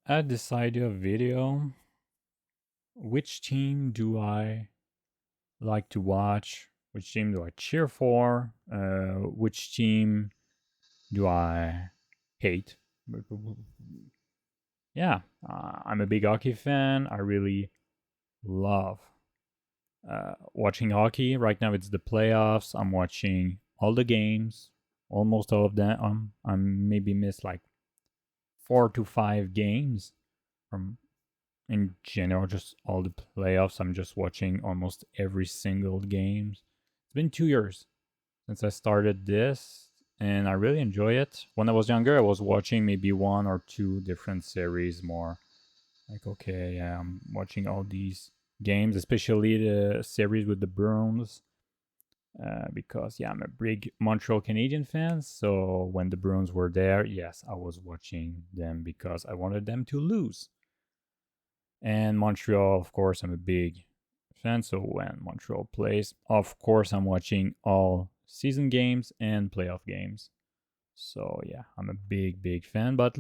Add this idea of video. Which team do I like to watch? Which team do I cheer for? Which team do I hate? Yeah, I'm a big hockey fan. I really love watching hockey. Right now, it's the playoffs. I'm watching all the games, almost all of them. I'm maybe missed like 4 to 5 games from in general, just all the playoffs. I'm just watching almost every single game. It's been 2 years since I started this, and I really enjoy it. When I was younger, I was watching maybe one or two different series more. Like, okay, yeah, I'm watching all these games, especially the series with the Bruins, because yeah, I'm a big Montreal Canadian fan. So when the Bruins were there, yes, I was watching them because I wanted them to lose. And Montreal, of course, I'm a big fan. So when Montreal plays, of course, I'm watching all season games and playoff games. So yeah, I'm a big fan. But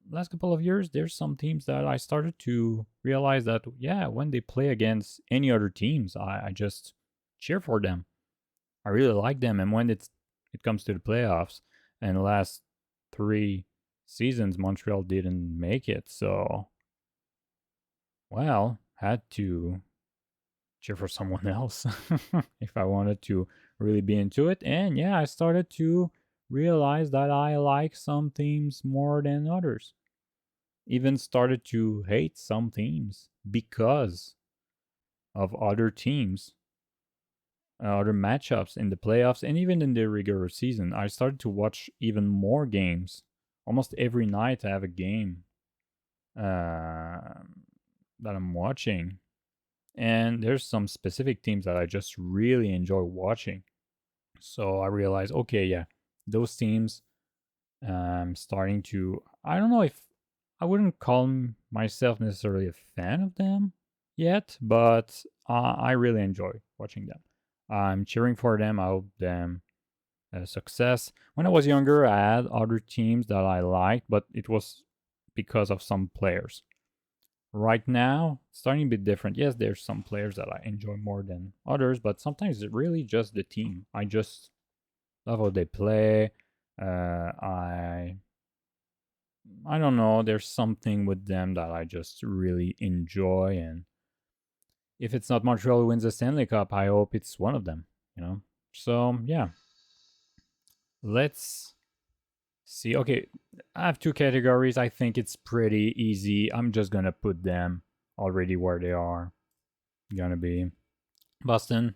last couple of years, there's some teams that I started to realize that yeah, when they play against any other teams, I just cheer for them. I really like them. And when it comes to the playoffs, and the last 3 seasons, Montreal didn't make it. So well, had to cheer for someone else if I wanted to really be into it. And yeah, I started to realize that I like some teams more than others. Even started to hate some teams because of other teams, other matchups in the playoffs, and even in the regular season. I started to watch even more games. Almost every night, I have a game that I'm watching. And there's some specific teams that I just really enjoy watching. So I realized, okay, yeah, those teams, I'm starting to. I don't know if I wouldn't call myself necessarily a fan of them yet, but I really enjoy watching them. I'm cheering for them. I hope them success. When I was younger, I had other teams that I liked, but it was because of some players. Right now, it's starting to be different. Yes, there's some players that I enjoy more than others, but sometimes it's really just the team. I just love how they play. I don't know. There's something with them that I just really enjoy, and if it's not Montreal who wins the Stanley Cup, I hope it's one of them. You know. So yeah, let's see. Okay, I have two categories. I think it's pretty easy. I'm just gonna put them already where they are. Gonna be Boston.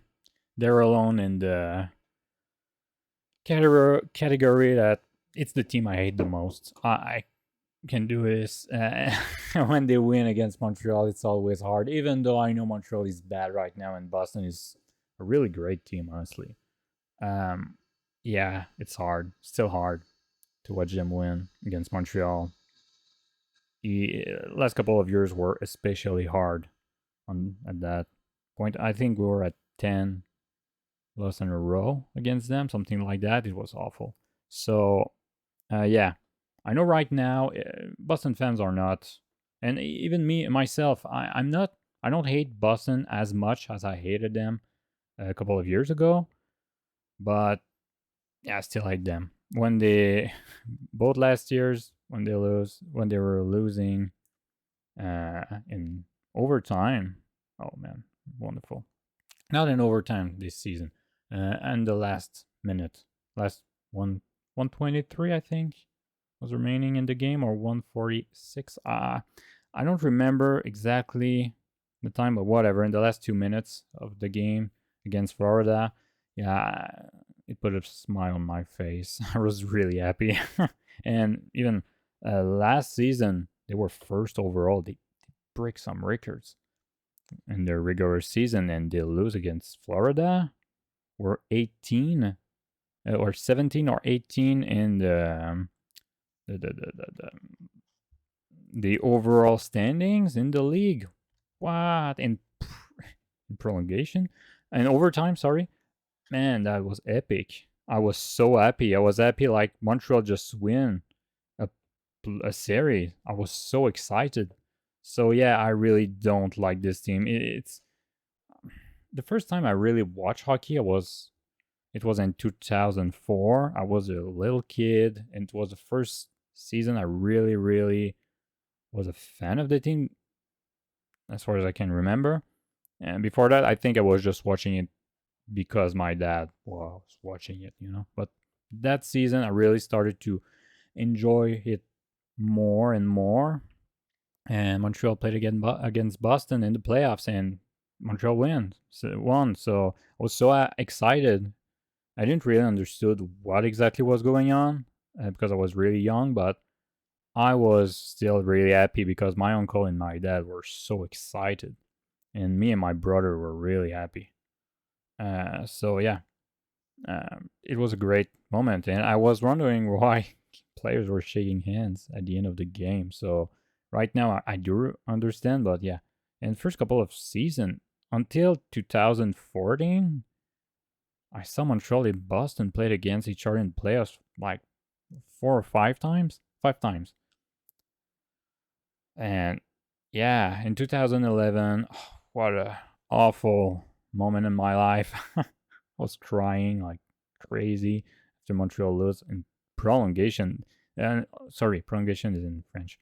They're alone in the category that it's the team I hate the most. I can do this. When they win against Montreal, it's always hard, even though I know Montreal is bad right now and Boston is a really great team, honestly. Um, yeah, it's hard. Still hard to watch them win against Montreal. The last couple of years were especially hard on at that point. I think we were at 10 loss in a row against them, something like that. It was awful. So, yeah, I know right now Boston fans are not, and even me myself, I'm not. I don't hate Boston as much as I hated them a couple of years ago, but yeah, I still hate them. When they both last years when they were losing in overtime. Oh man, wonderful! Not in overtime this season, and the last minute, last 123, I think, was remaining in the game, or 146. I don't remember exactly the time, but whatever. In the last 2 minutes of the game against Florida, yeah, it put a smile on my face. I was really happy, and even last season they were first overall. They break some records in their regular season, and they lose against Florida. We're 18 or 17 or 18 in the, the, the, the, the, the overall standings in the league. What? In prolongation? And overtime, sorry. Man, that was epic. I was so happy. I was happy like Montreal just win a a series. I was so excited. So yeah, I really don't like this team. It's the first time I really watched hockey. It was in 2004. I was a little kid, and it was the first season I really was a fan of the team, as far as I can remember. And before that, I think I was just watching it because my dad was watching it, you know. But that season, I really started to enjoy it more and more. And Montreal played against Boston in the playoffs, and Montreal won. So I was so excited. I didn't really understood what exactly was going on because I was really young, but I was still really happy because my uncle and my dad were so excited, and me and my brother were really happy. So yeah, it was a great moment, and I was wondering why players were shaking hands at the end of the game. So right now, I do understand, but yeah, in the first couple of season until 2014, I saw Montreal and Boston played against each other in playoffs like 4 or 5 times, 5 times, and yeah, in 2011, what a awful moment in my life. I was crying like crazy after Montreal lose in prolongation. And sorry, prolongation is in French.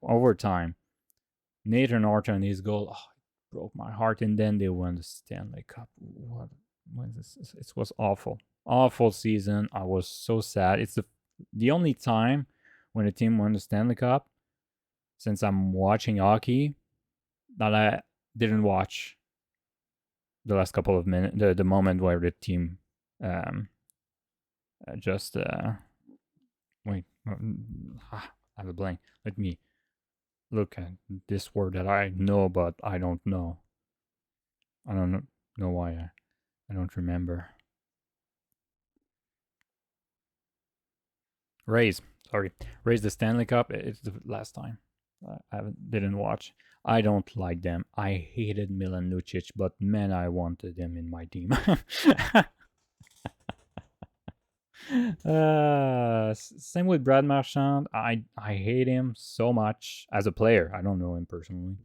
Overtime. Nathan Norton, his goal, broke my heart. And then they won the Stanley Cup. What is this? It was awful, awful season. I was so sad. It's the only time when a team won the Stanley Cup since I'm watching hockey that I didn't watch the last couple of minutes, the moment where the team um, just wait, I have a blank. Let me look at this word that I know, but I don't know. I don't know why I don't remember. Raise, sorry, raise the Stanley Cup. It's the last time I didn't watch. I don't like them. I hated Milan Lucic, but man, I wanted him in my team. Same with Brad Marchand. I hate him so much as a player. I don't know him personally,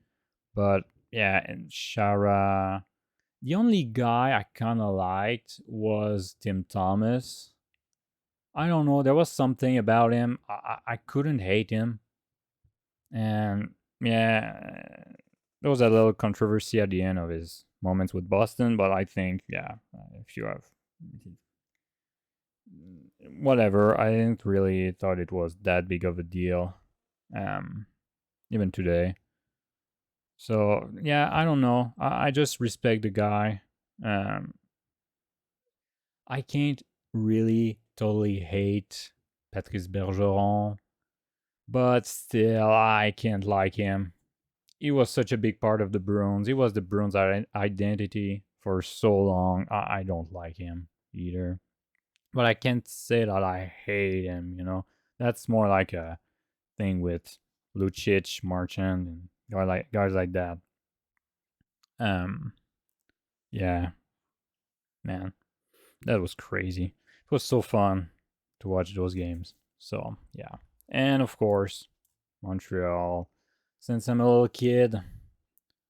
but yeah, and Shara. The only guy I kind of liked was Tim Thomas. I don't know. There was something about him. I couldn't hate him, and yeah, there was a little controversy at the end of his moments with Boston. But I think yeah, if you have whatever. I didn't really thought it was that big of a deal, um, even today. So yeah, I don't know. I just respect the guy. Um, I can't really totally hate Patrice Bergeron, but still, I can't like him. He was such a big part of the Bruins. He was the Bruins' identity for so long. I don't like him either. But I can't say that I hate him, you know? That's more like a thing with Lucic, Marchand, and guys like that. Um, yeah, man, that was crazy. It was so fun to watch those games. So yeah, and of course, Montreal. Since I'm a little kid,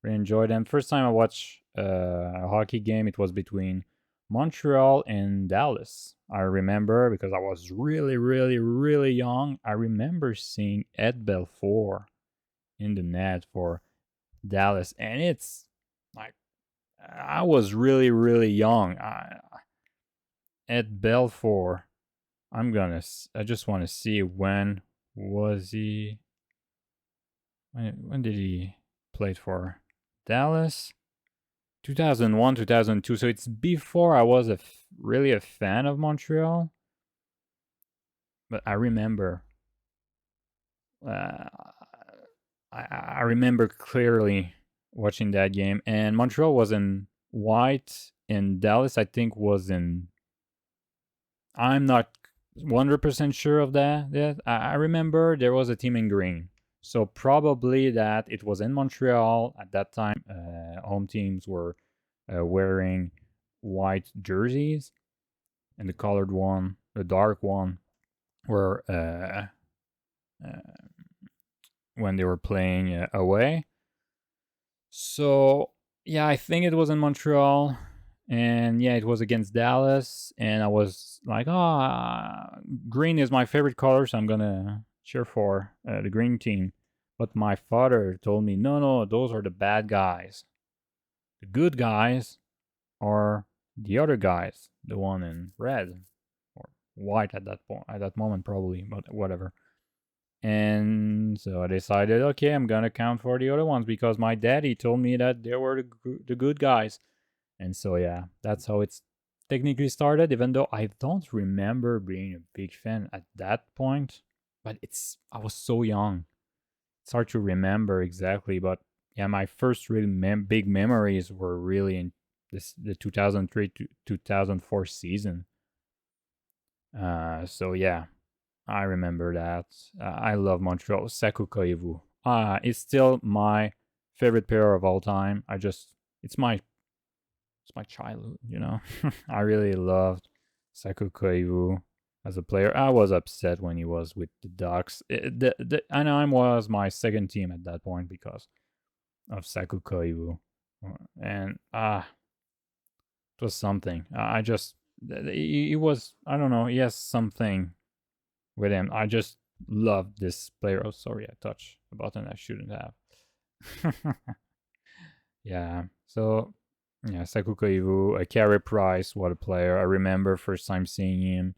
really enjoyed them. First time I watched a hockey game, it was between Montreal and Dallas. I remember because I was really young. I remember seeing Ed Belfour in the net for Dallas, and it's like I was really young. Ed Belfour. I just want to see when was he. When did he play for Dallas? 2001, 2002. So it's before I was really a fan of Montreal. But I remember. Uh, I remember clearly watching that game, and Montreal was in white, and Dallas I think was in. I'm not 100% sure of that. Yeah, I remember there was a team in green, so probably that it was in Montreal at that time. Home teams were wearing white jerseys, and the colored one, the dark one, were when they were playing away. So yeah, I think it was in Montreal, and yeah, it was against Dallas, and I was like, oh, green is my favorite color, so I'm gonna cheer for the green team. But my father told me, no, no, those are the bad guys. The good guys are the other guys, the one in red or white at that point, at that moment probably, but whatever. And so I decided, okay, I'm gonna count for the other ones because my daddy told me that they were the good guys. And so yeah, that's how it's technically started. Even though I don't remember being a big fan at that point, but I was so young. It's hard to remember exactly, but yeah, my first really big memories were really in the 2003 to 2004 season. So yeah, I remember that. I love Montreal. Saku Koivu. It's still my favorite player of all time. It's my childhood, you know. I really loved Saku Koivu as a player. I was upset when he was with the Ducks. Anaheim was my second team at that point because of Saku Koivu. And it was something. I just, he was, I don't know, he has something with him. I just love this player. Oh, sorry, I touched a button I shouldn't have. Yeah. So yeah, Sakuka Ivu, Carey Price, what a player! I remember first time seeing him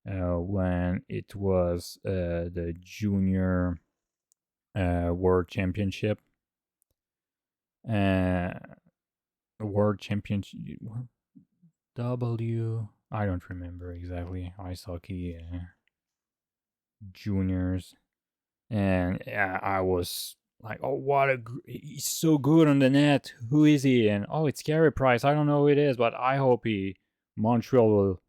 when it was the junior world championship. Uh, World championship. W. I don't remember exactly. Ice hockey juniors. And yeah, I was like, oh, he's so good on the net. Who is he? And oh, it's Carey Price. I don't know who it is, but I hope Montreal will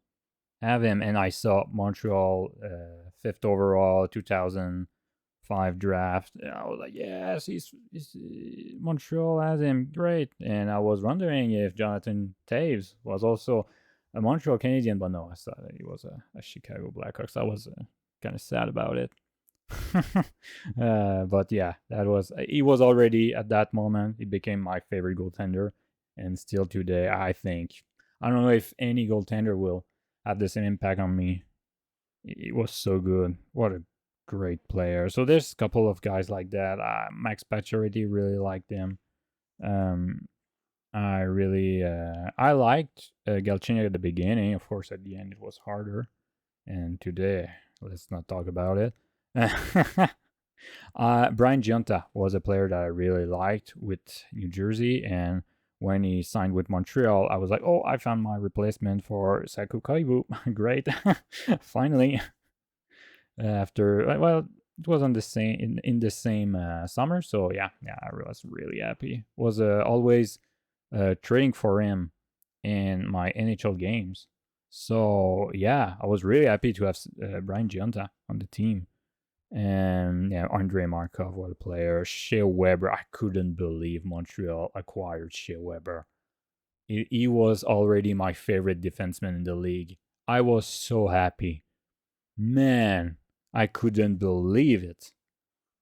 have him. And I saw Montreal 5th overall 2005 draft. And I was like, yes, he's Montreal has him. Great. And I was wondering if Jonathan Taves was also a Montreal Canadian, but no, I saw that he was a Chicago Blackhawks. I was kind of sad about it. But yeah, he was already at that moment. He became my favorite goaltender, and still today, I don't know if any goaltender will have the same impact on me. It was so good. What a great player. So there's a couple of guys like that. Max Pacioretty, really liked him. Um, I liked Galchenyuk at the beginning. Of course, at the end it was harder. And today, let's not talk about it. Brian Giunta was a player that I really liked with New Jersey, and when he signed with Montreal, I was like, oh, I found my replacement for Saku Koivu. Great, finally. Well, it was on the same in the same summer, so yeah, I was really happy. Was always trading for him in my NHL games. So yeah, I was really happy to have Brian Giunta on the team. And yeah, Andre Markov, what a player. Shea Weber, I couldn't believe Montreal acquired Shea Weber. He was already my favorite defenseman in the league. I was so happy. Man, I couldn't believe it.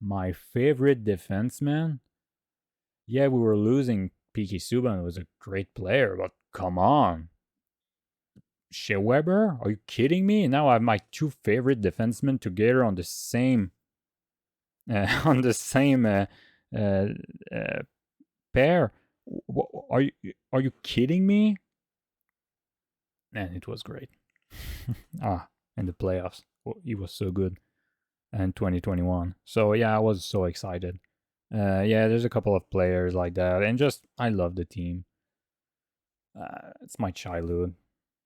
My favorite defenseman? Yeah, we were losing. Piki Subban was a great player, but come on. Shea Weber? Are you kidding me? Now I have my two favorite defensemen together on the same on the same uh, uh, pair. Are you kidding me? And it was great. And the playoffs, he was so good. And 2021. So yeah, I was so excited. Yeah, there's a couple of players like that, and just I love the team. It's my childhood.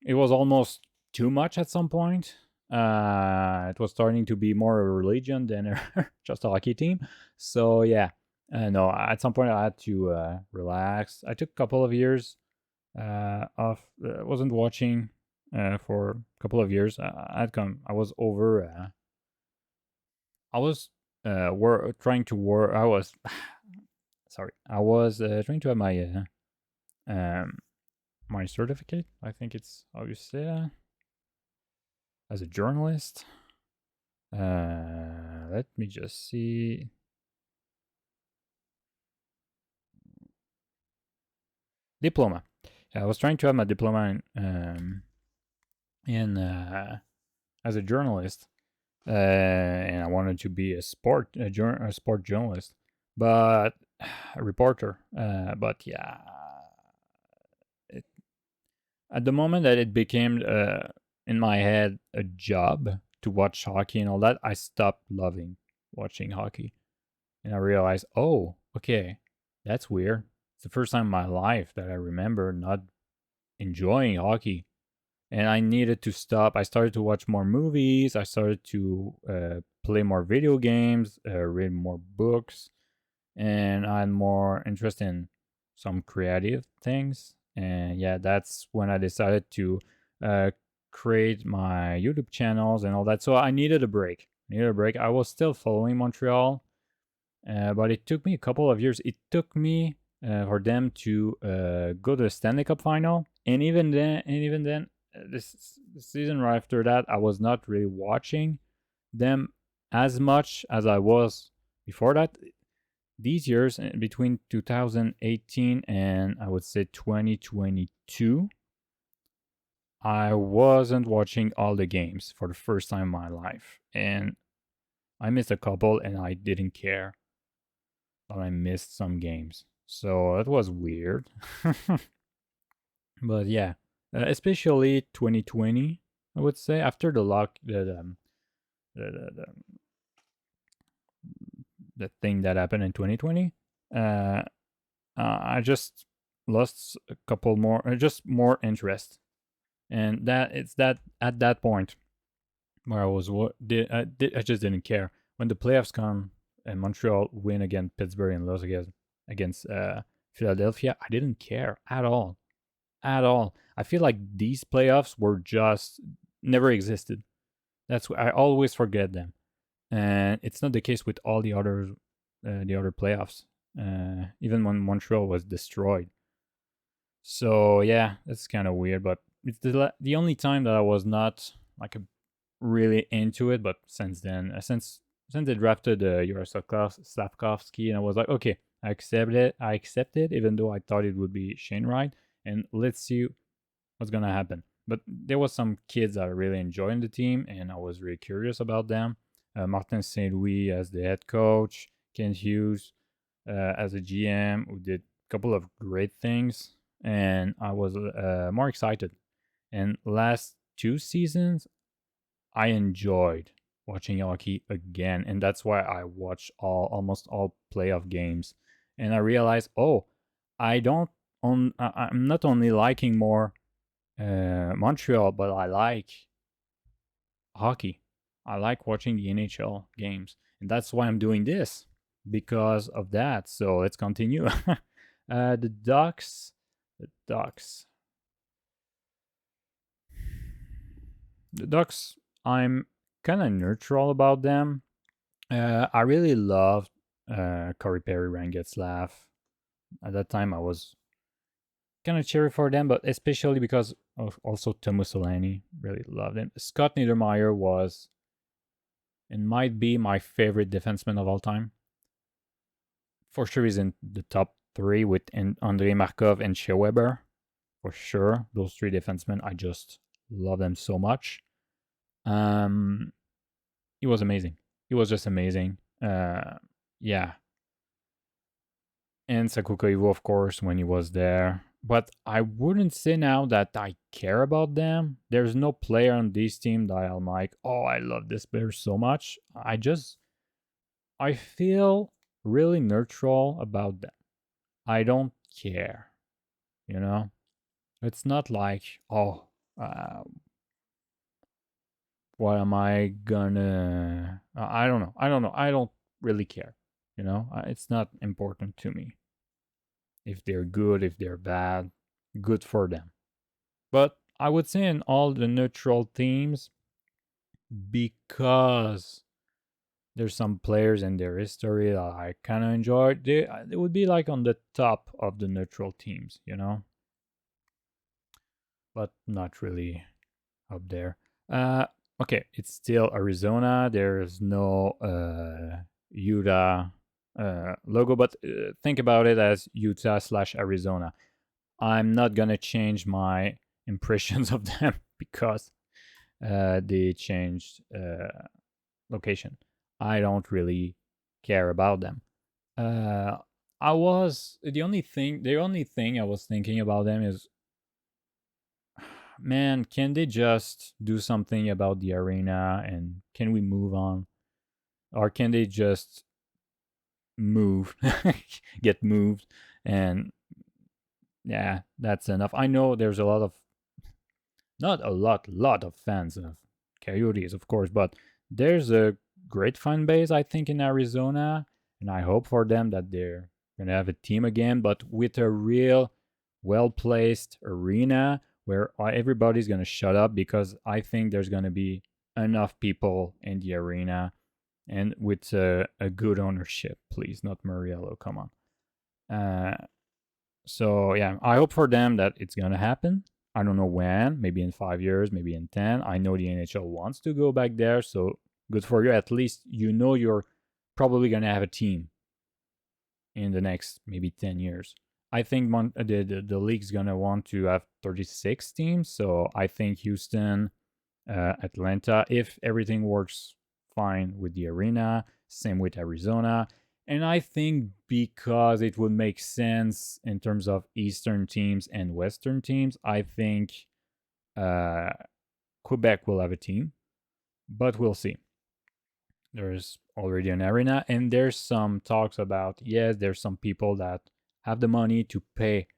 It was almost too much at some point. It was starting to be more a religion than just a hockey team. So yeah, no. At some point, I had to relax. I took a couple of years off. Wasn't watching for a couple of years. I was over. I was trying to work. I was sorry. I was trying to have um my certificate. I think it's how you say that, as a journalist. Let me just see. Diploma. I was trying to have my diploma in as a journalist, and I wanted to be a sport journalist, but a reporter. But yeah, it, at the moment that it became in my head a job to watch hockey and all that, I stopped loving watching hockey, and I realized, oh, okay, that's weird. It's the first time in my life that I remember not enjoying hockey, and I needed to stop. I started to watch more movies. I started to play more video games, read more books, and I'm more interested in some creative things. And yeah, that's when I decided to uh, create my YouTube channels and all that. So I needed a break. I was still following Montreal, but it took me a couple of years. It took me for them to go to the Stanley Cup final, and even then, this season right after that, I was not really watching them as much as I was before that. These years between 2018 and I would say 2022, I wasn't watching all the games for the first time in my life, and I missed a couple, and I didn't care that I missed some games. So that was weird. But yeah, especially 2020, I would say after the, the, the, the thing that happened in 2020, I just lost a couple more, just more interest, and that it's that at that point where I was I just didn't care when the playoffs come and Montreal win against Pittsburgh and lose against Philadelphia. I didn't care at all, at all. I feel like these playoffs were just never existed. That's why I always forget them, and it's not the case with all the other playoffs. Even when Montreal was destroyed. So yeah, that's kind of weird, but it's the only time that I was not like really into it. But since then, since they drafted Slavkovsky, and I was like, okay, I accept it. I accept it, even though I thought it would be Shane Wright, and let's see what's gonna happen. But there was some kids that I really enjoyed the team, and I was really curious about them. Martin Saint Louis as the head coach, Ken Hughes as a GM, who did a couple of great things, and I was more excited. And last two seasons, I enjoyed watching hockey again, and that's why I watch almost all playoff games. And I realized, oh, I don't I'm not only liking more Montreal, but I like hockey. I like watching the NHL games, and that's why I'm doing this because of that. So let's continue. The Ducks, the Ducks, the Ducks. I'm kind of neutral about them. I really loved Corey Perry, Ryan Getzlaff. At that time, I was kind of cheery for them, but especially because of also Teemu Selanne. Really loved him. Scott Niedermayer was and might be my favorite defenseman of all time. For sure, he's in the top three with Andrei Markov and Shea Weber. For sure, those three defensemen, I just love them so much. He was amazing. He was just amazing. Yeah, and Saku Koivu, of course, when he was there. But I wouldn't say now that I care about them. There's no player on this team that I'm like, oh, I love this player so much. I feel really neutral about them. I don't care, you know? It's not like, oh, uh, what am I gonna. I don't know. I don't know. I don't really care, you know? It's not important to me. If they're good, if they're bad, good for them. But I would say in all the neutral teams, because there's some players in their history that I kind of enjoy, they would be like on the top of the neutral teams, you know? But not really up there. okay, it's still Arizona. There's no Utah logo, but think about it as Utah/Arizona. I'm not gonna change my impressions of them because they changed location. I don't really care about them. Uh, I was the only thing I was thinking about them is, man, can they just do something about the arena and can we move on, or can they just move, get moved, and yeah, that's enough. I know there's a lot of not a lot of fans of Coyotes, of course, but there's a great fan base, I think, in Arizona, and I hope for them that they're gonna have a team again, but with a real, well placed arena where everybody's gonna shut up because I think there's gonna be enough people in the arena and with a good ownership, please, not Muriello. Come on. Uh, so yeah, I hope for them that it's gonna happen. I don't know when, maybe in 5 years, maybe in 10. I know the NHL wants to go back there, so good for you. At least you know you're probably gonna have a team in the next maybe 10 years. I think the league's gonna want to have 36 teams, so I think Houston, Atlanta, if everything works fine with the arena, same with Arizona. And I think because it would make sense in terms of Eastern teams and Western teams, I think uh, Quebec will have a team, but we'll see. There's already an arena, and there's some talks about, yes, there's some people that have the money to pay.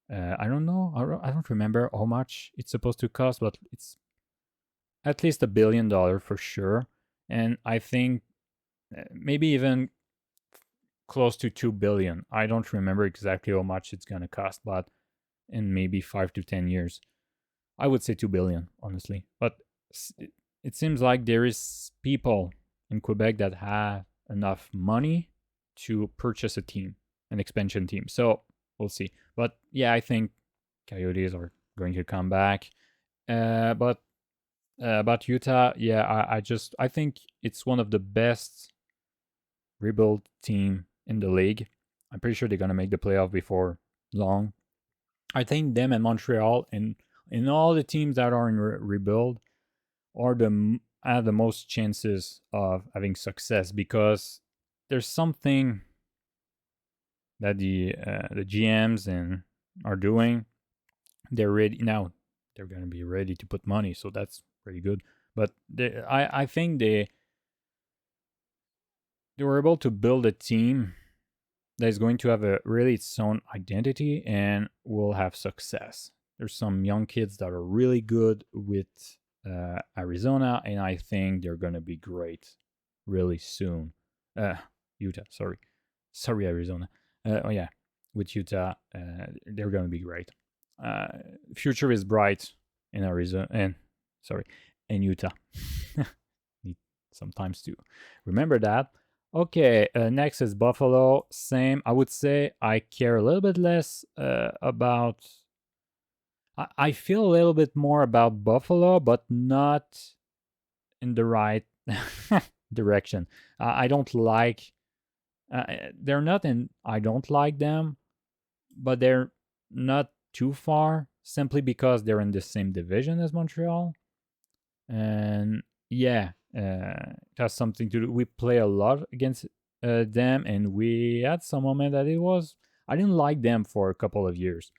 I don't know, I don't remember how much it's supposed to cost, but it's at least $1 billion for sure. And I think maybe even close to 2 billion. I don't remember exactly how much it's going to cost, but in maybe 5 to 10 years. I would say 2 billion, honestly. But it seems like there is people in Quebec that have enough money to purchase a team, an expansion team. So we'll see. But yeah, I think Coyotes are going to come back. But about Utah, yeah, I think it's one of the best rebuild team in the league. I'm pretty sure they're gonna make the playoff before long. I think them and Montreal and in all the teams that are in rebuild are have the most chances of having success because there's something that the GMs and are doing. They're ready now. They're gonna be ready to put money, so that's pretty good. But I think they were able to build a team that is going to have a really its own identity and will have success. There's some young kids that are really good with Arizona, and I think they're gonna be great really soon. Utah, sorry, Arizona. Oh yeah, with Utah, they're gonna be great. Uh, Future is bright in Arizona, and sorry, in Utah. Need sometimes to remember that. Okay, next is Buffalo. Same. I would say I care a little bit less about. I feel a little bit more about Buffalo, but not in the right direction. I don't like. They're not in. I don't like them, but they're not too far. Simply because they're in the same division as Montreal, and yeah, it has something to do. We play a lot against them, and we had some moment that it was. I didn't like them for a couple of years.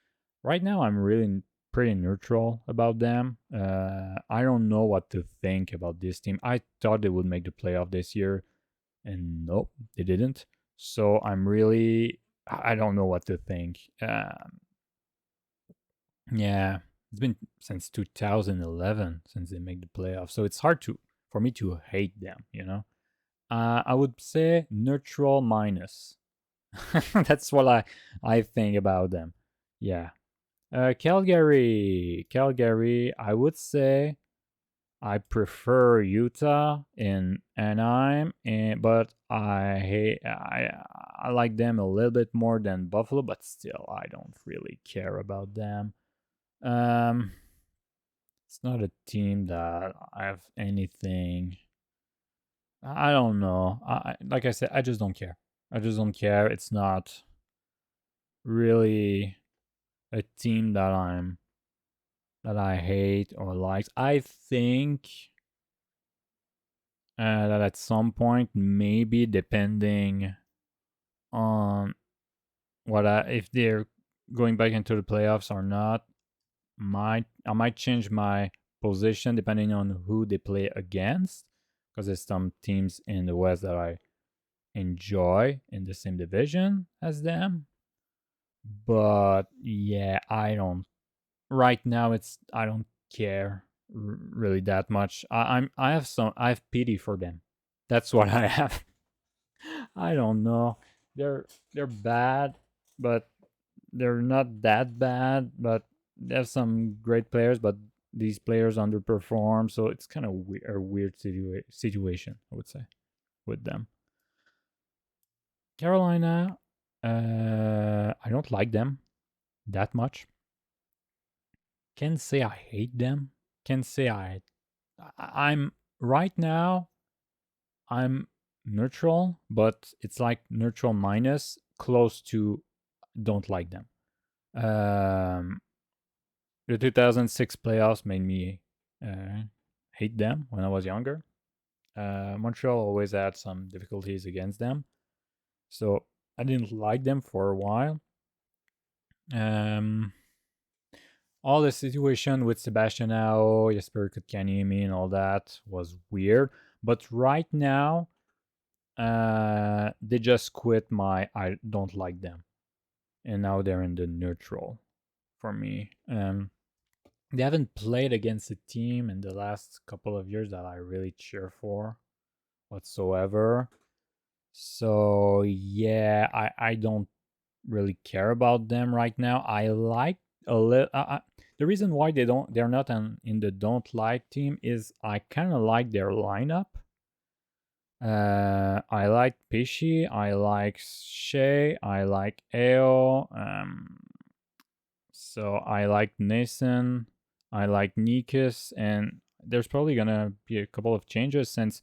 Right now, I'm really pretty neutral about them. I don't know what to think about this team. I thought they would make the playoff this year, and nope, they didn't. So I'm really, I don't know what to think. Yeah, it's been since 2011 since they make the playoffs, so it's hard to for me to hate them. I would say neutral minus. That's what I think about them. Yeah. Calgary. I would say I prefer Utah in Anaheim, but I like them a little bit more than Buffalo, but still I don't really care about them. Um, It's not a team that I have anything. I don't know. Like I said, I just don't care. I just don't care. It's not really a team that I hate or like. I think that at some point, maybe depending on if they're going back into the playoffs or not, I might change my position depending on who they play against, because there's some teams in the West that I enjoy in the same division as them. But yeah, I don't right now. I don't care really that much. I have pity for them. That's what I have. I don't know. They're bad, but they're not that bad. But they have some great players, but these players underperform. So it's kind of a weird situation, I would say, with them. Carolina, I don't like them that much. Can't say I hate them. Can't say I'm right now. I'm neutral, but it's like neutral minus, close to don't like them. Um, the 2006 playoffs made me hate them when I was younger. Montreal always had some difficulties against them, so I didn't like them for a while. Um, all the situation with Sebastian Ao, Jesper Kotkaniemi, and all that was weird. But right now, they just quit my I don't like them, and now they're in the neutral for me. They haven't played against a team in the last couple of years that I really cheer for whatsoever. So yeah, I don't really care about them right now. I like a little. The reason why they're not in the don't like team is I kind of like their lineup. I like Pesci, I like Shea, I like Ao. So I like Nathan, I like Nikus, and there's probably gonna be a couple of changes since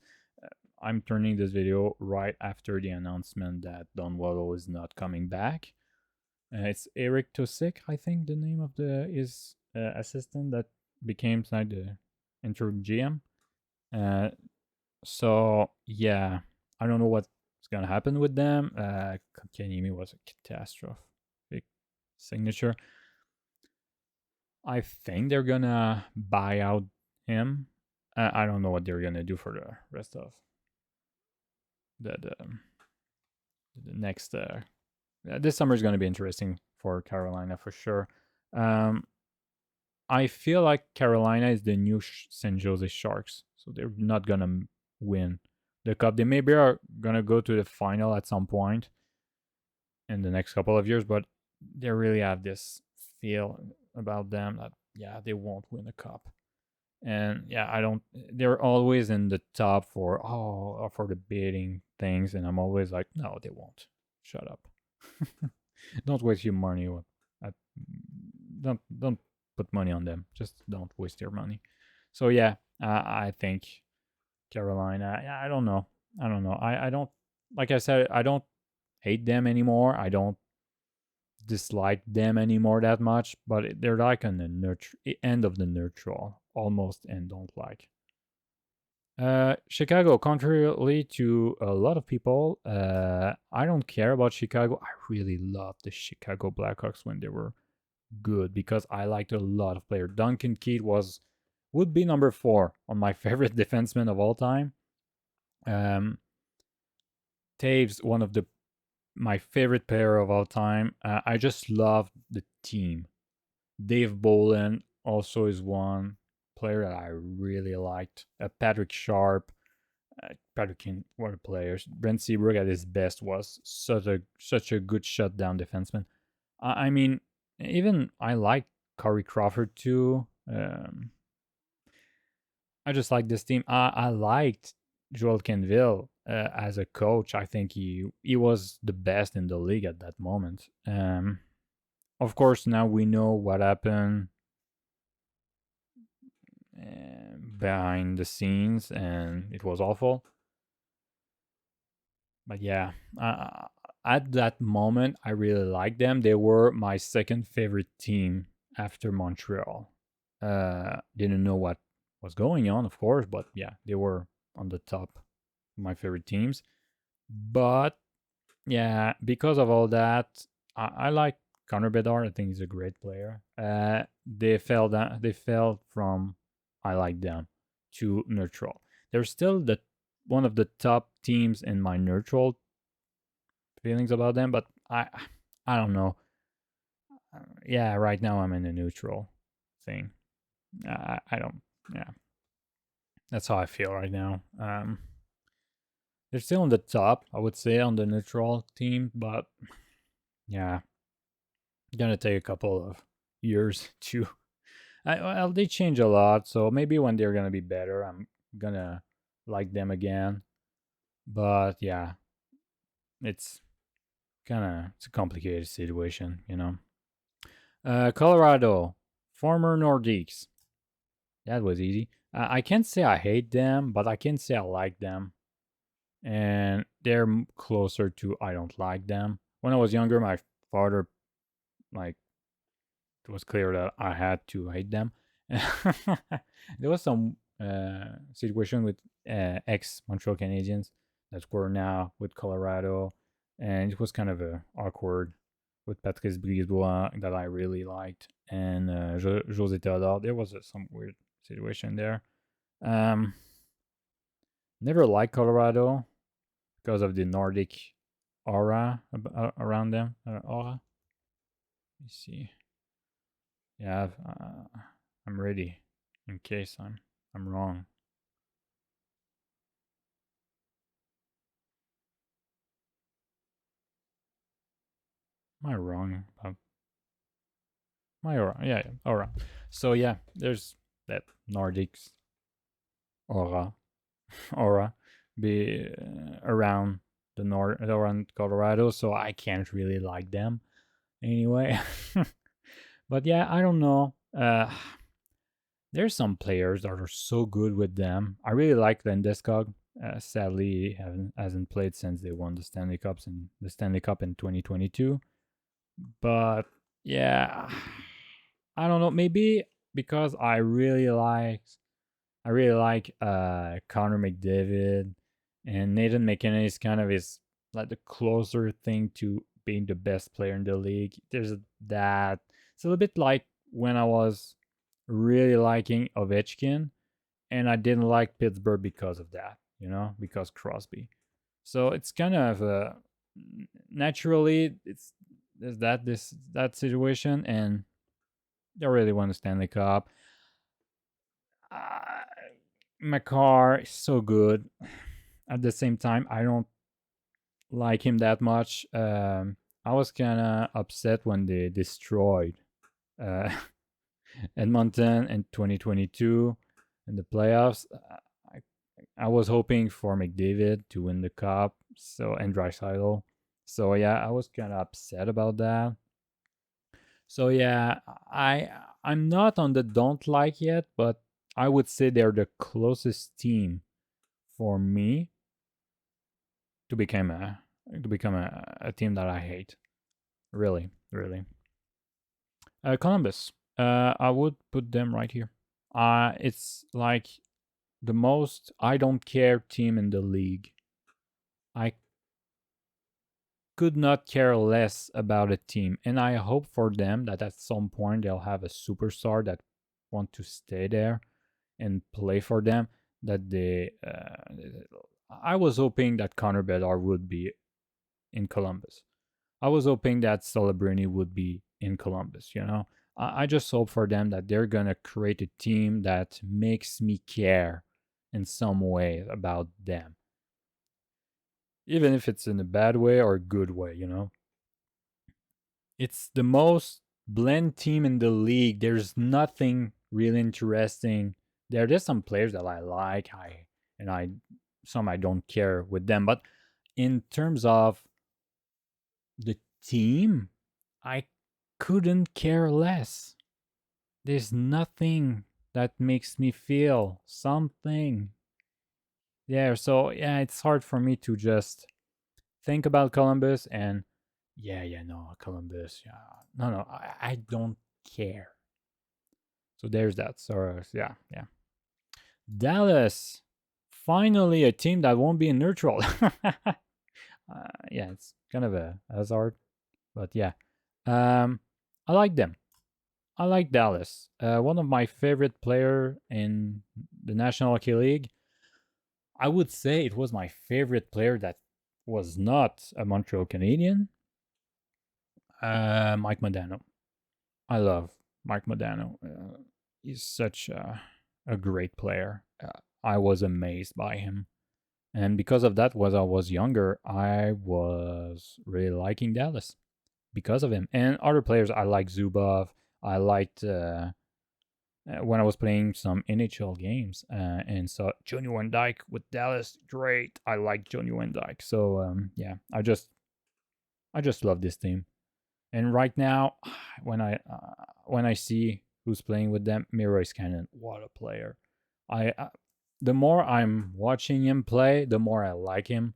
I'm turning this video right after the announcement that Don Waddle is not coming back. It's Eric Tosik, I think the name of his assistant that became like the interim GM. Uh, so yeah, I don't know what's gonna happen with them. Kotkaniemi was a catastrophe, big signature. I think they're gonna buy out him. I don't know what they're gonna do for the rest of the next. This summer is gonna be interesting for Carolina for sure. Um, I feel like Carolina is the new San Jose Sharks, so they're not gonna win the cup. They maybe are gonna go to the final at some point in the next couple of years, but they really have this feel about them that yeah, they won't win a cup. And yeah, I don't. They're always in the top for the bidding things, and I'm always like, no, they won't. Shut up. Don't waste your money. Don't put money on them. Just don't waste your money. So yeah, I think Carolina. Yeah, I don't know. I don't know. I don't like I said. I don't hate them anymore. I don't dislike them anymore that much. But they're like on the end of the neutral almost, and don't like. Chicago, contrarily to a lot of people, I don't care about Chicago. I really loved the Chicago Blackhawks when they were good because I liked a lot of players. Duncan Keith would be number 4 on my favorite defenseman of all time. Taves, one of my favorite player of all time. I just love the team. Dave Bolin also is one player that I really liked. Patrick Sharp, Patrick King, what a players. Brent Seabrook at his best was such a good shutdown defenseman. I mean, even I like Corey Crawford too. I just like this team. I liked Joel Kenville as a coach. I think he was the best in the league at that moment. Of course, now we know what happened behind the scenes, and it was awful. But yeah, at that moment, I really liked them. They were my second favorite team after Montreal. Didn't know what was going on, of course, but yeah, they were on the top of my favorite teams. But yeah, because of all that, I like Connor Bedard. I think he's a great player. They fell down. They fell from I like them to neutral. They're still the one of the top teams in my neutral feelings about them, but I don't know. Yeah, right now I'm in the neutral thing. I don't. Yeah, that's how I feel right now. They're still on the top, I would say, on the neutral team, but yeah, gonna take a couple of years to. Well, they change a lot, so maybe when they're gonna be better, I'm gonna like them again. But yeah, it's it's a complicated situation, you know. Colorado, former Nordiques. That was easy. I can't say I hate them, but I can say I like them, and they're closer to I don't like them. When I was younger, my father like it was clear that I had to hate them. There was some situation with ex Montreal Canadiens that were now with Colorado, and it was kind of awkward with Patrice Brisebois that I really liked, and José Theodore. There was some weird situation there. Um, Never liked Colorado because of the Nordic aura around them. Aura. Let me see. Yeah, I'm ready in case I'm wrong. Am I wrong about my aura? Yeah, yeah, aura. So yeah, there's that Nordics aura aura be around the north around Colorado, so I can't really like them anyway. But yeah, I don't know. There's some players that are so good with them. I really like Landeskog. Sadly, he hasn't played since they won the Stanley Cup in 2022. But yeah, I don't know. Maybe because I really like Connor McDavid, and Nathan McKinnon is kind of his like the closer thing to being the best player in the league. There's that. It's a little bit like when I was really liking Ovechkin, and I didn't like Pittsburgh because of that. You know, because Crosby. So it's kind of naturally there's that situation, and they really won the Stanley Cup. Uh, McCarr is so good. At the same time, I don't like him that much. I was kind of upset when they destroyed uh, Edmonton in 2022 in the playoffs. I, I was hoping for McDavid to win the cup, so and Draisaitl. So yeah, I was kind of upset about that. So yeah, I'm not on the don't like yet, but I would say they're the closest team for me to become a team that I hate. Really, really. Columbus. I would put them right here. It's like the most I don't care team in the league. I could not care less about a team, and I hope for them that at some point they'll have a superstar that want to stay there and play for them. That they, I was hoping that Connor Bedard would be in Columbus. I was hoping that Celebrini would be in Columbus. You know, I just hope for them that they're gonna create a team that makes me care in some way about them, even if it's in a bad way or a good way. You know, it's the most blend team in the league. There's nothing really interesting. There's some players that I like, and I some I don't care with them, but in terms of the team, I couldn't care less. There's nothing that makes me feel something. Yeah, so yeah, it's hard for me to just think about Columbus and no, Columbus, yeah. No, I don't care. So there's that. So yeah. Dallas, finally a team that won't be in neutral. Yeah, it's kind of a hazard, but yeah. Um, I like them. I like Dallas. One of my favorite player in the National Hockey League. I would say it was my favorite player that was not a Montreal Canadian. Mike Modano. I love Mike Modano. He's such a great player. I was amazed by him. And because of that, when I was younger, I was really liking Dallas because of him. And other players, I like Zubov. I liked when I was playing some NHL games and saw Johnny Van Dyke with Dallas. Great, I like Johnny Van Dyke. So yeah, I just love this team. And right now, when I see who's playing with them, Miro Cannon, what a player! I the more I'm watching him play, the more I like him.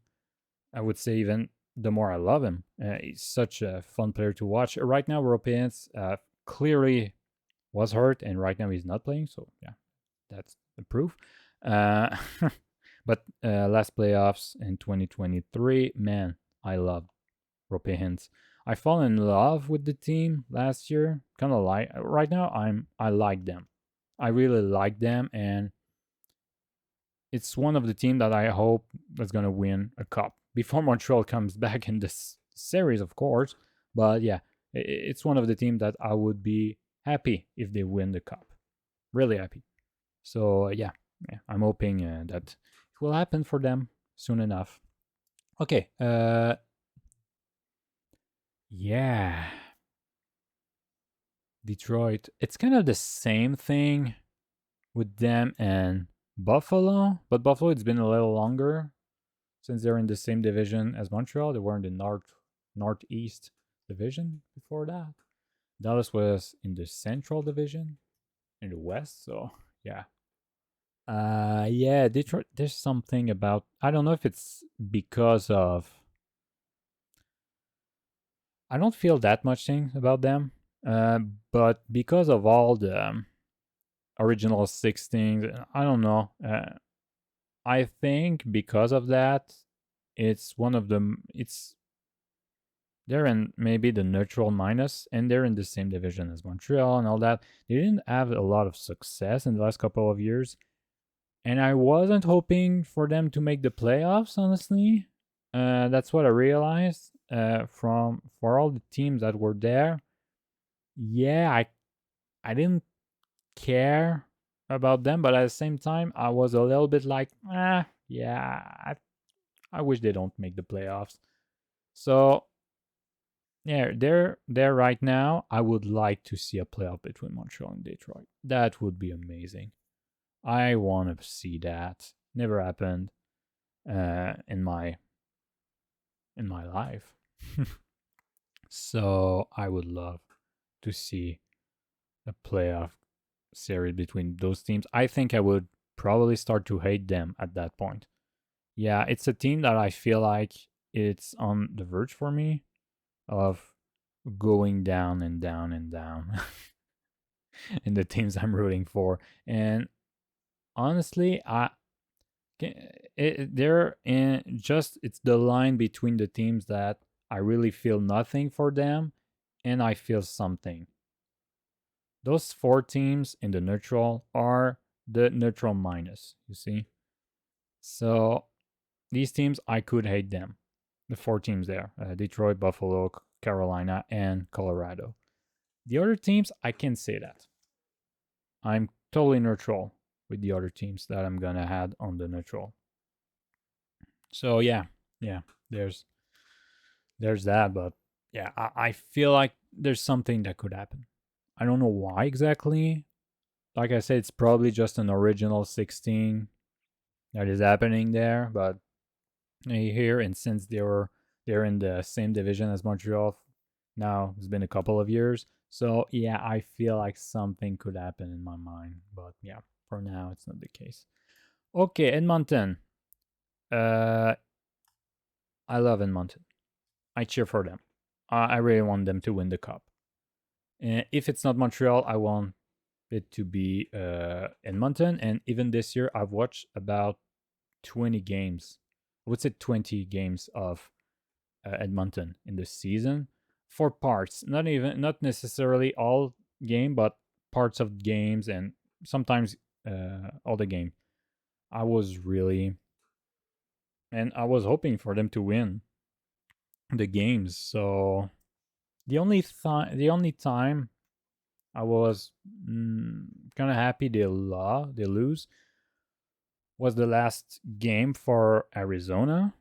I would say even the more I love him. He's such a fun player to watch. Right now, Europeans clearly was hurt, and right now he's not playing. So yeah, that's the proof. Uh, but last playoffs in 2023, man, I love Europeans. I fall in love with the team last year. Kind of like right now, I like them. I really like them, and it's one of the team that I hope that's gonna win a cup before Montreal comes back in this series, of course. But yeah, it's one of the team that I would be happy if they win the cup. Really happy. So yeah, I'm hoping that it will happen for them soon enough. Okay. Yeah, Detroit. It's kind of the same thing with them and Buffalo, but Buffalo it's been a little longer since they're in the same division as Montreal. They were in the Northeast division before that. Dallas was in the Central division in the West, so yeah. Yeah, Detroit there's something about I don't know if it's because of I don't feel that much thing about them. Uh but because of all the original 16, I don't know. I think because of that, it's one of them. It's they're in maybe the neutral minus, and they're in the same division as Montreal and all that. They didn't have a lot of success in the last couple of years, and I wasn't hoping for them to make the playoffs. Honestly, that's what I realized from for all the teams that were there. Yeah, I didn't care about them, but at the same time, I was a little bit like, yeah, I wish they don't make the playoffs. So yeah, they're there right now. I would like to see a playoff between Montreal and Detroit. That would be amazing. I want to see that. Never happened in my life. So I would love to see a playoff series between those teams. I think I would probably start to hate them at that point. Yeah, it's a team that I feel like it's on the verge for me of going down and down and down in the teams I'm rooting for. And honestly, they're in just it's the line between the teams that I really feel nothing for them and I feel something. Those four teams in the neutral are the neutral minus, you see? So these teams, I could hate them. The four teams there Detroit, Buffalo, Carolina, and Colorado. The other teams, I can say that. I'm totally neutral with the other teams that I'm gonna add on the neutral. So yeah, there's that, but yeah, I feel like there's something that could happen. I don't know why exactly. Like I said, it's probably just an original 16 that is happening there, but here and since they're in the same division as Montreal Now it's been a couple of years. So yeah, I feel like something could happen in my mind. But yeah, for now it's not the case. Okay, Edmonton. Uh I love Edmonton. I cheer for them. I really want them to win the cup. And if it's not Montreal, I want it to be Edmonton. And even this year, I've watched about 20 games. I would say 20 games of Edmonton in the season for parts. Not necessarily all game, but parts of games and sometimes all the game. I was really and I was hoping for them to win the games. So the only time I was kind of happy they lose was the last game for Arizona,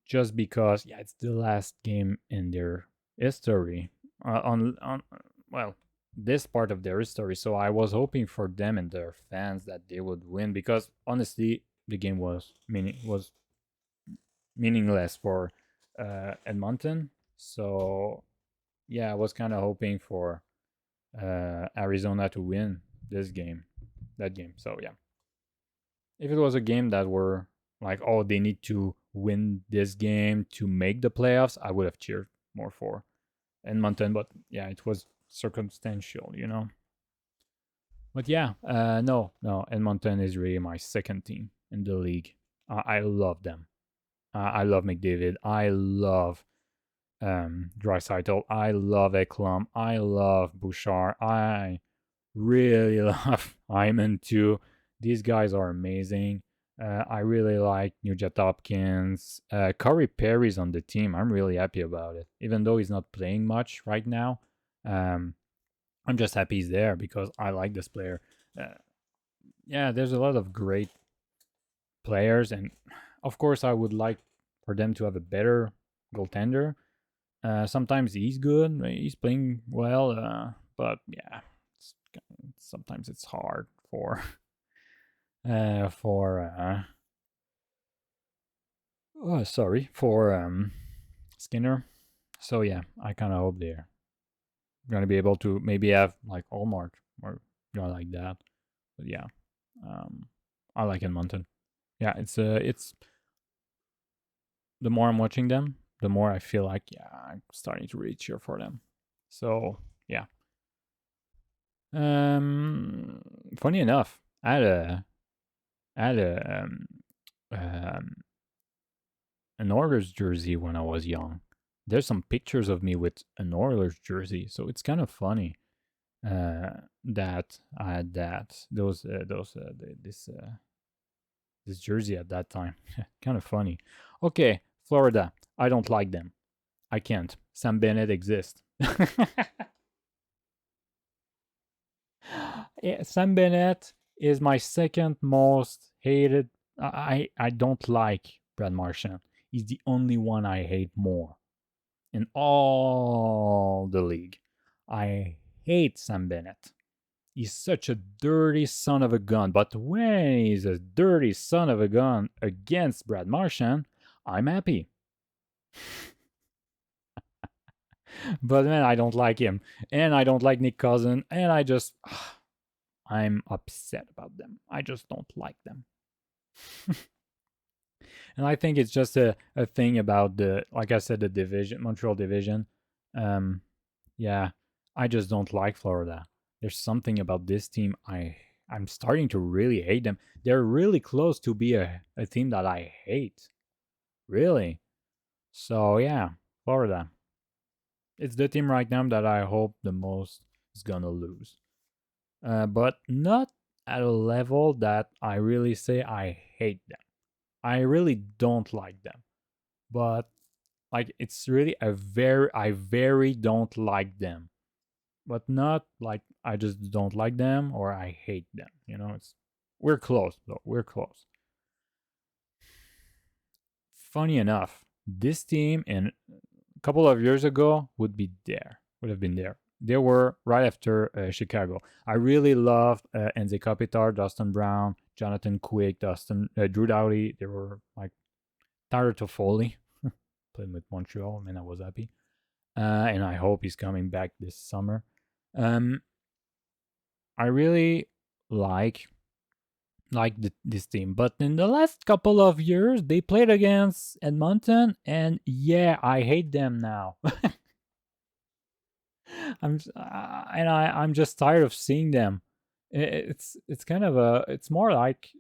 just because yeah, it's the last game in their history on well this part of their history. So I was hoping for them and their fans that they would win because honestly the game was meaningless for Edmonton. So yeah, I was kind of hoping for Arizona to win that game. So yeah, if it was a game that were like, oh, they need to win this game to make the playoffs, I would have cheered more for Edmonton. But yeah, it was circumstantial, you know. But yeah, no, Edmonton is really my second team in the league. I love them. I love McDavid. I love Draisaitl. I love Ekblom. I love Bouchard. I really love Hyman too. These guys are amazing. I really like Nugent Hopkins. Corey Perry's on the team. I'm really happy about it. Even though he's not playing much right now, um, I'm just happy he's there because I like this player. Uh, yeah, there's a lot of great players, and of course, I would like for them to have a better goaltender. Sometimes he's good, he's playing well, but yeah, it's, sometimes it's hard for for oh, sorry for Skinner. So yeah, I kind of hope they're gonna be able to maybe have like Allmark or like that. But yeah, um, I like Edmonton. Yeah, it's the more I'm watching them, the more I feel like yeah, I'm starting to really cheer for them. So yeah. Funny enough, I had um, an Oilers jersey when I was young. There's some pictures of me with an Oilers jersey, so it's kind of funny that I had this jersey at that time. Kind of funny. Okay, Florida. I don't like them. I can't. Sam Bennett exists. Yeah, Sam Bennett is my second most hated. I don't like Brad Marchand. He's the only one I hate more in all the league. I hate Sam Bennett. He's such a dirty son of a gun. But when he's a dirty son of a gun against Brad Marchand, I'm happy. But man, I don't like him. And I don't like Nick Cousin. And I'm upset about them. I just don't like them. And I think it's just a thing about like I said, the division, Montreal division. Um, yeah, I just don't like Florida. There's something about this team I'm starting to really hate them. They're really close to be a team that I hate. Really. So yeah, Florida. It's the team right now that I hope the most is gonna lose. But not at a level that I really say I hate them. I really don't like them. But like it's really I very don't like them. But not like I just don't like them or I hate them. You know, it's we're close though. We're close. Funny enough, this team in a couple of years ago would have been there. They were right after Chicago. I really loved Enze Kopitar, Dustin Brown, Jonathan Quick, Drew Doughty. They were like Tyler Toffoli playing with Montreal. I mean, I was happy. and I hope he's coming back this summer. Um, I really like this team, but in the last couple of years, they played against Edmonton, and yeah, I hate them now. I'm just tired of seeing them. It's kind of it's more like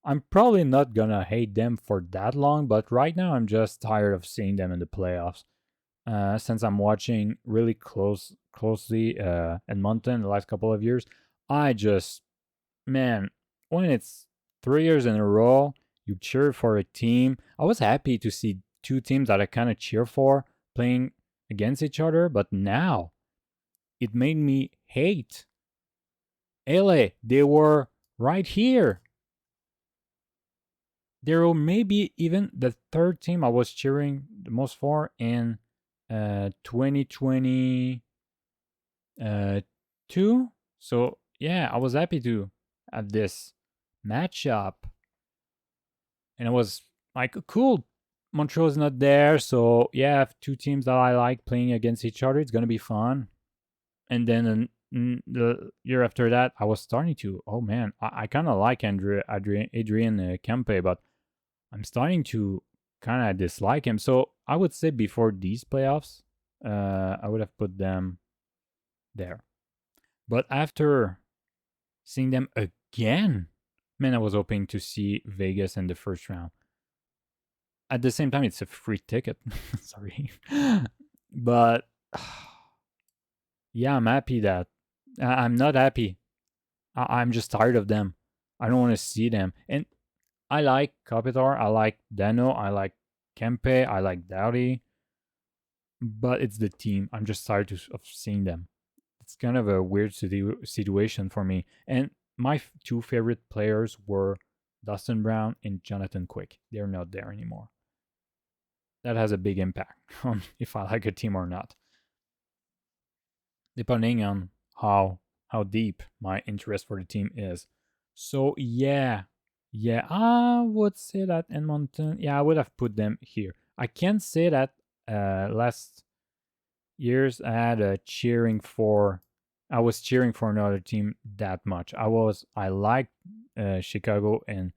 I'm probably not gonna hate them for that long, but right now I'm just tired of seeing them in the playoffs. Since I'm watching really closely Edmonton the last couple of years, I just man, when it's 3 years in a row, you cheer for a team. I was happy to see two teams that I kind of cheer for playing against each other, but now it made me hate LA. They were right here. They were maybe even the third team I was cheering the most for in 2022. So yeah, I was happy to have this matchup, and it was like cool. Montreal's not there, so yeah, I have two teams that I like playing against each other. It's gonna be fun. And then the year after that, I was starting to, oh man, I kind of like Adrian Kempe, but I'm starting to kind of dislike him. So I would say before these playoffs, I would have put them there. But after seeing them again, man, I was hoping to see Vegas in the first round. At the same time, it's a free ticket. Sorry. But yeah, I'm happy that I'm not happy. I'm just tired of them. I don't want to see them. And I like Kopitar, I like Dano, I like Kempe, I like Dowdy, but it's the team. I'm just tired of seeing them. It's kind of a weird situation for me. And my two favorite players were Dustin Brown and Jonathan Quick. They're not there anymore. That has a big impact on if I like a team or not, depending on how deep my interest for the team is. So yeah, I would say that Edmonton. Yeah, I would have put them here. I can't say that last years I had a cheering for. I was cheering for another team that much. I liked Chicago and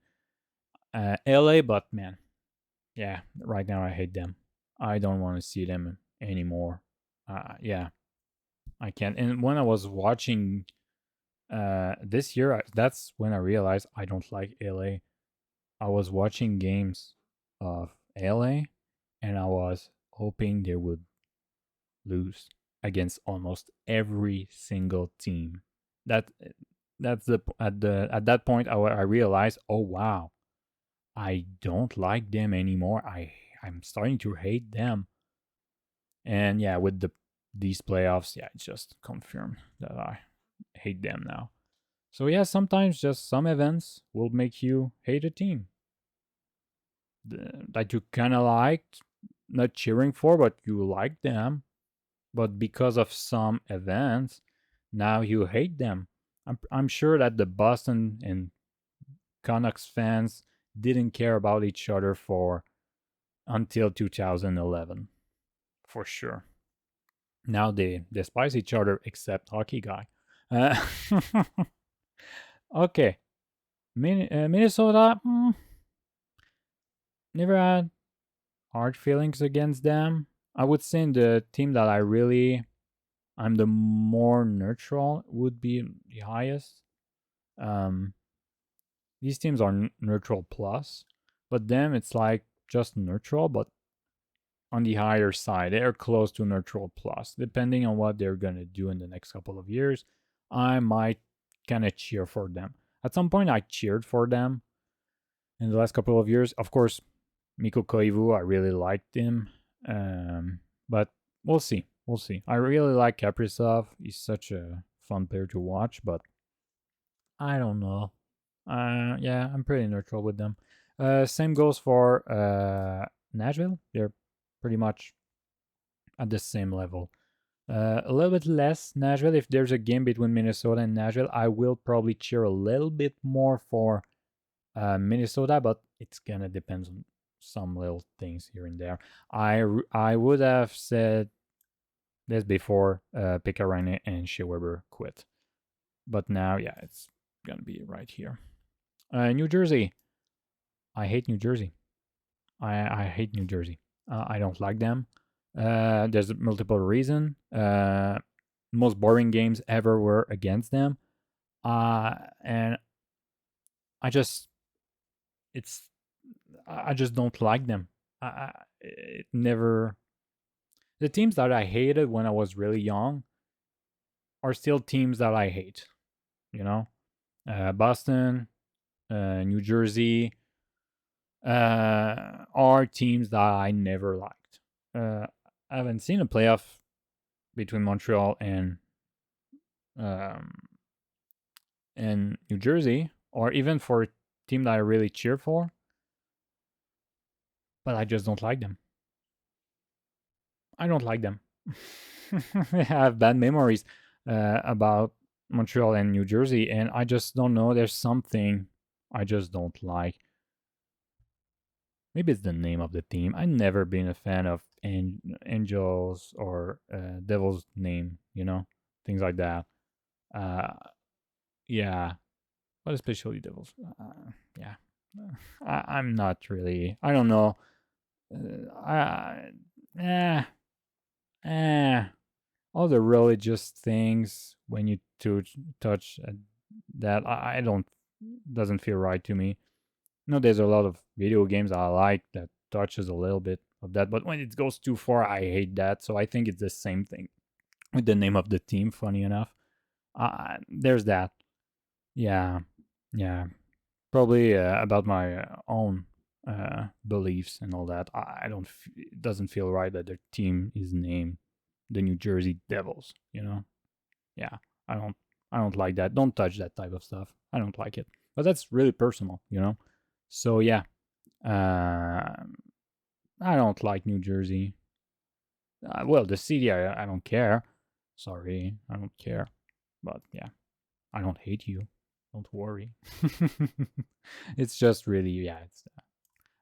LA, but man, yeah, right now I hate them. I don't want to see them anymore. Yeah, I can't. And when I was watching this year, that's when I realized I don't like LA. I was watching games of LA, and I was hoping they would lose against almost every single team. That that's at that point I realized, oh wow, I don't like them anymore. I'm starting to hate them. And yeah, with these playoffs, yeah, it's just confirmed that I hate them now. So yeah, sometimes just some events will make you hate a team that you kind of liked, not cheering for, but you like them. But because of some events, now you hate them. I'm sure that the Boston and Canucks fans didn't care about each other for until 2011, for sure. Now they despise each other, except hockey guy. Uh, okay, Minnesota. Never had hard feelings against them. I would say the team that I'm the more neutral would be the highest. Um, these teams are neutral plus, but them it's like just neutral, but on the higher side. They're close to neutral plus, depending on what they're gonna do in the next couple of years. I might kind of cheer for them. At some point, I cheered for them in the last couple of years. Of course, Mikko Koivu, I really liked him. But we'll see. We'll see. I really like Kaprizov. He's such a fun player to watch, but I don't know. Yeah, I'm pretty neutral with them. Same goes for Nashville. They're pretty much at the same level. A little bit less Nashville. If there's a game between Minnesota and Nashville, I will probably cheer a little bit more for Minnesota, but it's gonna depend on some little things here and there. I would have said this before Pekka Rinne and Shea Weber quit, but now yeah, it's gonna be right here. New Jersey. I hate New Jersey. I hate New Jersey. I don't like them. There's multiple reason. Most boring games ever were against them. And I just it's I just don't like them. It never the teams that I hated when I was really young are still teams that I hate. You know, Boston, New Jersey, are teams that I never liked. I haven't seen a playoff between Montreal um, and New Jersey, or even for a team that I really cheer for, but I just don't like them. I don't like them. I have bad memories about Montreal and New Jersey, and I just don't know. There's something I just don't like. Maybe it's the name of the team. I've never been a fan of Angels or Devil's name, things like that. Uh, yeah, but especially Devils. Yeah, I'm not really. I don't know. I, eh, eh. All the religious things when you touch that, I don't doesn't feel right to me. There's a lot of video games I like that touches a little bit of that, but when it goes too far, I hate that. So I think it's the same thing with the name of the team. Funny enough, there's that. Yeah, yeah. Probably about my own beliefs and all that. I don't. It doesn't feel right that their team is named the New Jersey Devils. Yeah. I don't. I don't like that. Don't touch that type of stuff. I don't like it. But that's really personal. So yeah, I don't like New Jersey. Well, the city, I don't care. Sorry, I don't care. But yeah, I don't hate you. Don't worry. It's just really, yeah.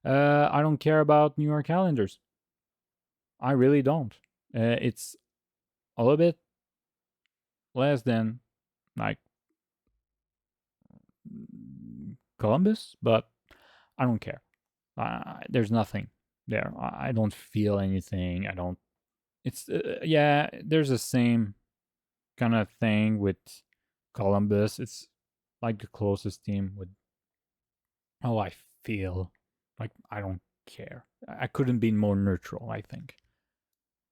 I don't care about New York Islanders. I really don't. It's a little bit less than like Columbus, but I don't care. There's nothing there. I don't feel anything. I don't. It's yeah. There's the same kind of thing with Columbus. It's like the closest team with how I feel. Like I don't care. I couldn't be more neutral. I think.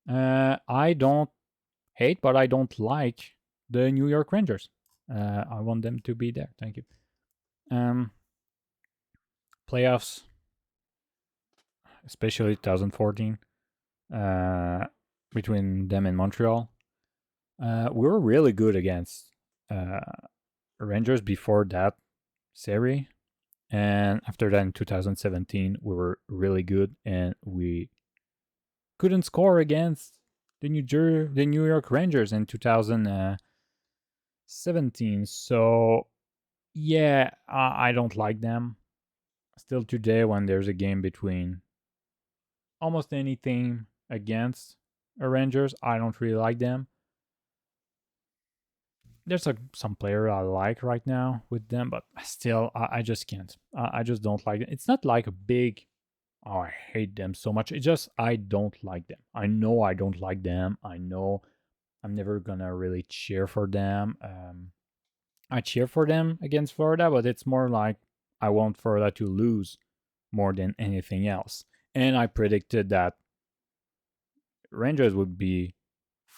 I don't hate, but I don't like the New York Rangers. I want them to be there. Thank you. Um, Playoffs, especially 2014, between them and Montreal. We were really good against uh, Rangers before that series, and after that in 2017 we were really good, and we couldn't score against the New York Rangers in 2017. So yeah, I don't like them. Still today, when there's a game between almost anything against a Rangers, I don't really like them. There's some player I like right now with them, but still, I just can't. I just don't like it. It's not like a big, oh, I hate them so much. It's just I don't like them. I know I don't like them. I know I'm never gonna really cheer for them. I cheer for them against Florida, but it's more like I want Florida to lose more than anything else. And I predicted that Rangers would be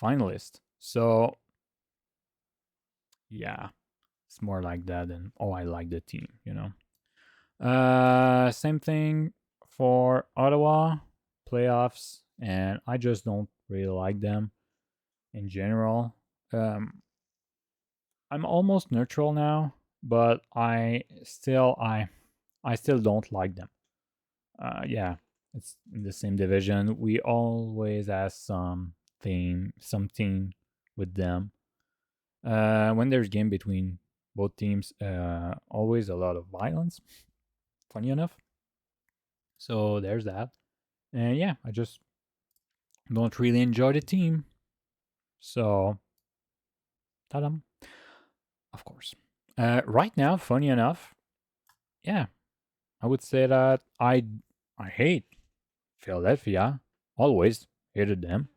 finalist. So yeah, it's more like that than oh I like the team. Same thing for Ottawa playoffs, and I just don't really like them in general. I'm almost neutral now, but I still don't like them. Yeah, it's in the same division. We always have something with them. When there's game between both teams, always a lot of violence. Funny enough, So there's that. And yeah, I just don't really enjoy the team. So, ta-da. Of course. Right now, funny enough, yeah, I would say that I hate Philadelphia. Always hated them.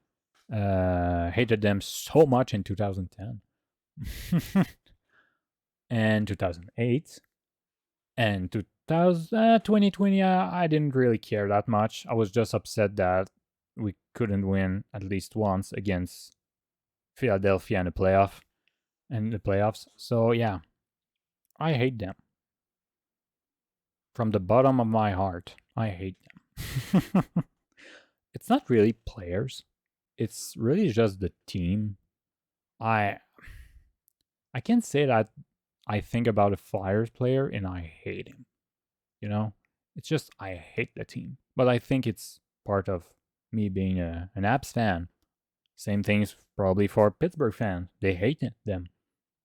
Hated them so much in 2010 and 2008 and 2020. I didn't really care that much. I was just upset that we couldn't win at least once against Philadelphia in the playoffs. So yeah, I hate them from the bottom of my heart. I hate them. It's not really players. It's really just the team. I I can't say that I think about a Flyers player and I hate him. You know, it's just I hate the team. But I think it's part of me being an Abs fan. Same things probably for Pittsburgh fans. They hate them,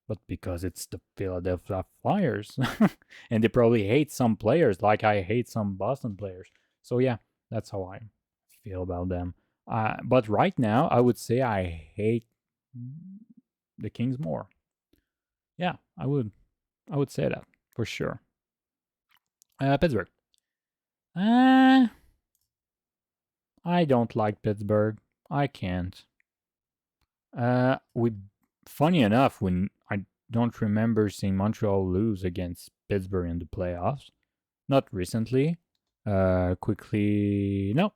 but because it's the Philadelphia Flyers, and they probably hate some players like I hate some Boston players. So yeah, that's how I feel about them. But right now, I would say I hate the Kings more. Yeah, I would say that for sure. Pittsburgh. Uh, I don't like Pittsburgh. I can't. We funny enough, when I don't remember seeing Montreal lose against Pittsburgh in the playoffs. Not recently. Quickly, no,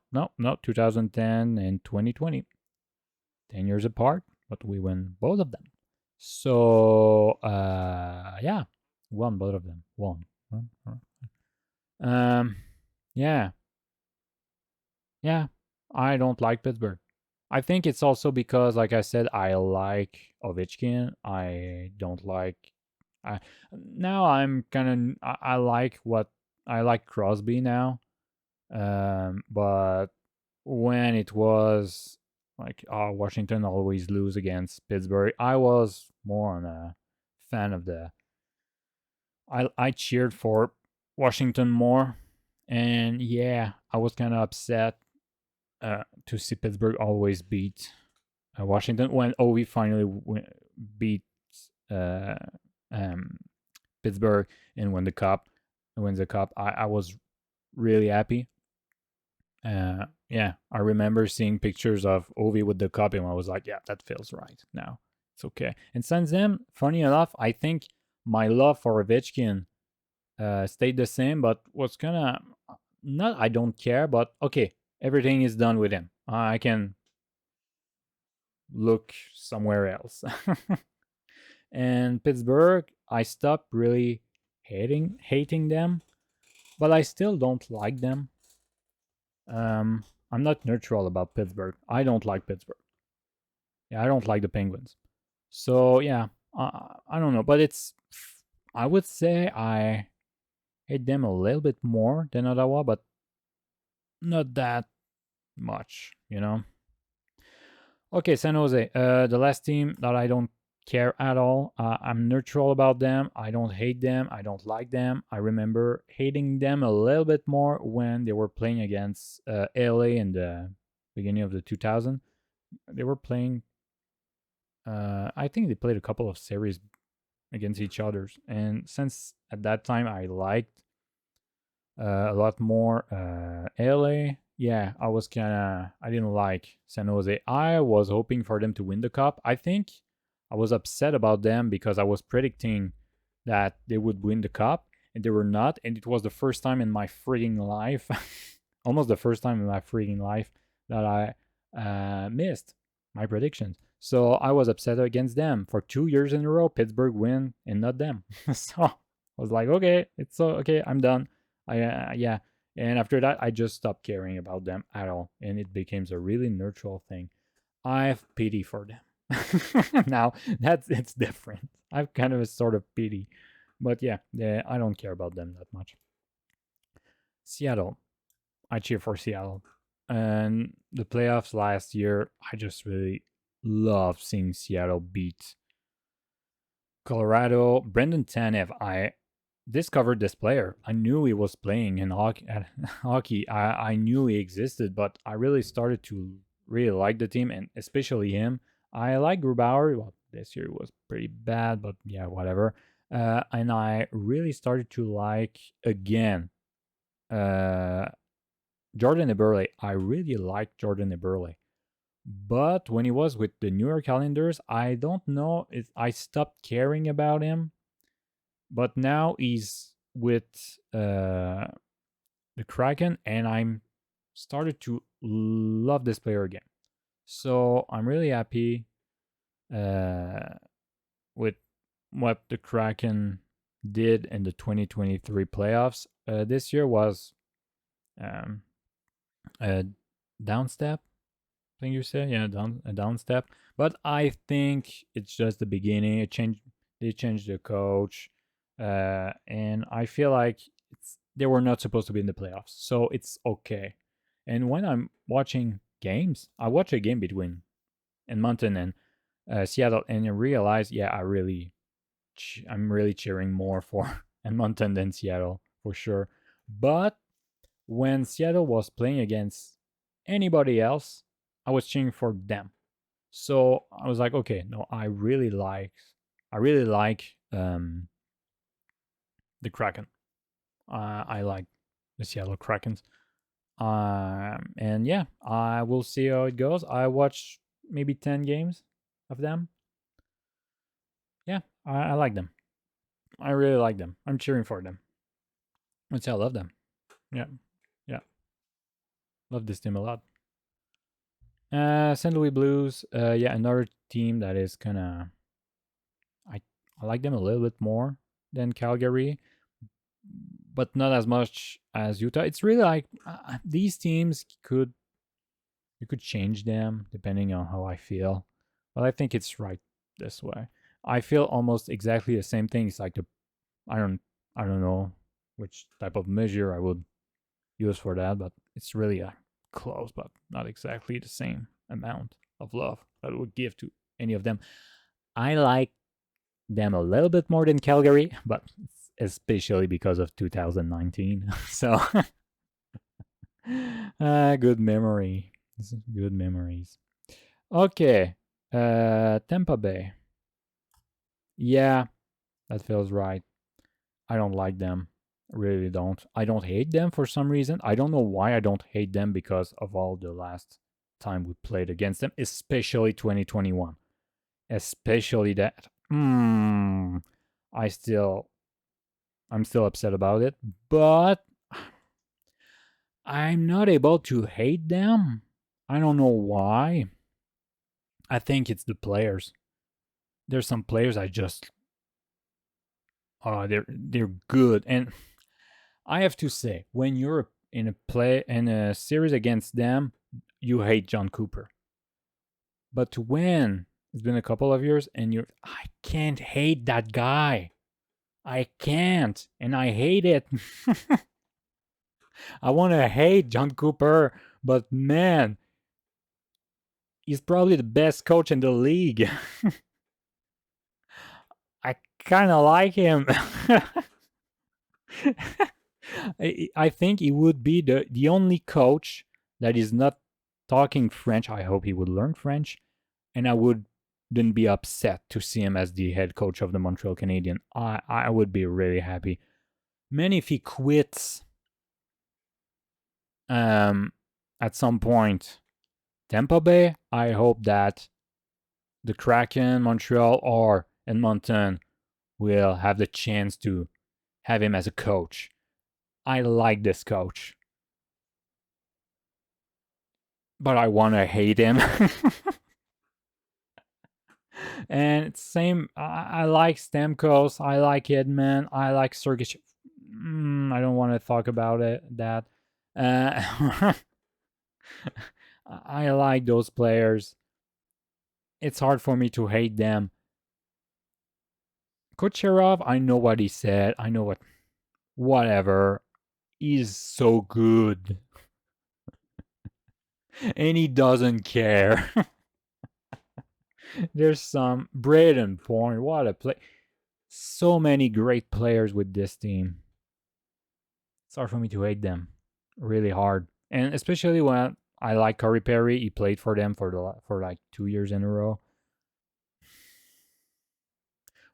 2010 and 2020. 10 years apart, but we win both of them. So, yeah, won both of them. Won. Um, yeah, yeah, I don't like Pittsburgh. I think it's also because, like I said, I like Ovechkin. I don't like. I now I'm kind of I like what I like Crosby now. But when it was like Washington always lose against Pittsburgh, I was more on a fan of the. I cheered for Washington more, and yeah, I was kind of upset to see Pittsburgh always beat Washington when we finally beat uh, um, Pittsburgh and wins the cup. I was really happy. Yeah, I remember seeing pictures of Ovi with the cup, and I was like, yeah, that feels right now. It's okay. And since then, funny enough, I think my love for Ovechkin stayed the same, but was kind of not I don't care, but okay, everything is done with him. I can look somewhere else. And Pittsburgh, I stopped really hating them, but I still don't like them. I'm not neutral about Pittsburgh. I don't like Pittsburgh. Yeah, I don't like the Penguins. So yeah, I don't know, but it's I would say I hate them a little bit more than Ottawa, but not that much, you know. Okay, San Jose, the last team that I don't care at all. I'm neutral about them. I don't hate them. I don't like them. I remember hating them a little bit more when they were playing against LA in the beginning of the 2000. They were playing. I think they played a couple of series against each others, and since at that time I liked a lot more LA. Yeah, I didn't like San Jose. I was hoping for them to win the cup. I think I was upset about them because I was predicting that they would win the cup and they were not. And it was the first time in my freaking life, almost the first time in my freaking life, that I missed my predictions. So I was upset against them for 2 years in a row. Pittsburgh win and not them. So I was like, okay, it's so okay. I'm done. Yeah. And after that, I just stopped caring about them at all, and it became a really neutral thing. I have pity for them. Now it's different. I've kind of a sort of pity, but yeah, I don't care about them that much. Seattle, I cheer for Seattle, and the playoffs last year, I just really love seeing Seattle beat Colorado. Brendan Tanev, discovered this player. I knew he was playing in hockey. Hockey. I knew he existed, but I really started to really like the team and especially him. I like Grubauer. Well, this year was pretty bad, but yeah, whatever. And I really started to like again uh, Jordan Eberle. I really liked Jordan Eberle. But when he was with the New York Islanders, I don't know. I stopped caring about him. But now he's with the Kraken, and I'm started to love this player again. So I'm really happy uh, with what the Kraken did in the 2023 playoffs. This year was um, a down step. I think you said, yeah, a down step. But I think it's just the beginning. It changed. They changed the coach, and I feel like they were not supposed to be in the playoffs, so it's okay. And when I'm watching games, I watch a game between Edmonton and Seattle, and I realize, yeah, I'm really cheering more for Edmonton than Seattle for sure. But when Seattle was playing against anybody else, I was cheering for them. So I was like, okay, no, I really like the Kraken. I like the Seattle Krakens. And yeah, I will see how it goes. I watched maybe 10 games of them. Yeah, I like them. I really like them. I'm cheering for them. I'd say I love them. Yeah, yeah, love this team a lot. St. Louis Blues. Yeah, another team that is kind of I I like them a little bit more than Calgary, but not as much as Utah. It's really like these teams could you could change them depending on how I feel, but I think it's right this way. I feel almost exactly the same thing. It's like I don't I don't know which type of measure I would use for that, but it's really a close, but not exactly the same amount of love that I would give to any of them. I like them a little bit more than Calgary, but especially because of 2019. So, good memory. Good memories. Okay. Tampa Bay. Yeah, that feels right. I don't like them. Really don't. I don't hate them for some reason. I don't know why I don't hate them because of all the last time we played against them, especially 2021. Especially that. I still I'm still upset about it, but I'm not able to hate them. I don't know why. I think it's the players. There's some players I just they're good, and I have to say when you're in a series against them, you hate John Cooper. But when it's been a couple of years and I can't hate that guy. I can't, and I hate it. I want to hate John Cooper, but man, he's probably the best coach in the league. I kind of like him. I think he would be the only coach that is not talking French. I hope he would learn French, and I wouldn't be upset to see him as the head coach of the Montreal Canadiens. I would be really happy. Man, if he quits at some point Tampa Bay, I hope that the Kraken, Montreal, or Edmonton will have the chance to have him as a coach. I like this coach, but I want to hate him. And it's same. I like Stamkos. I like Edman. I like Sergej. I don't want to talk about it. That I like those players. It's hard for me to hate them. Kucherov, I know what he said. I know whatever. He's so good. And he doesn't care. There's some Braden Point. What a play. So many great players with this team. It's hard for me to hate them. Really hard. And especially when I like Corey Perry. He played for them for like 2 years in a row.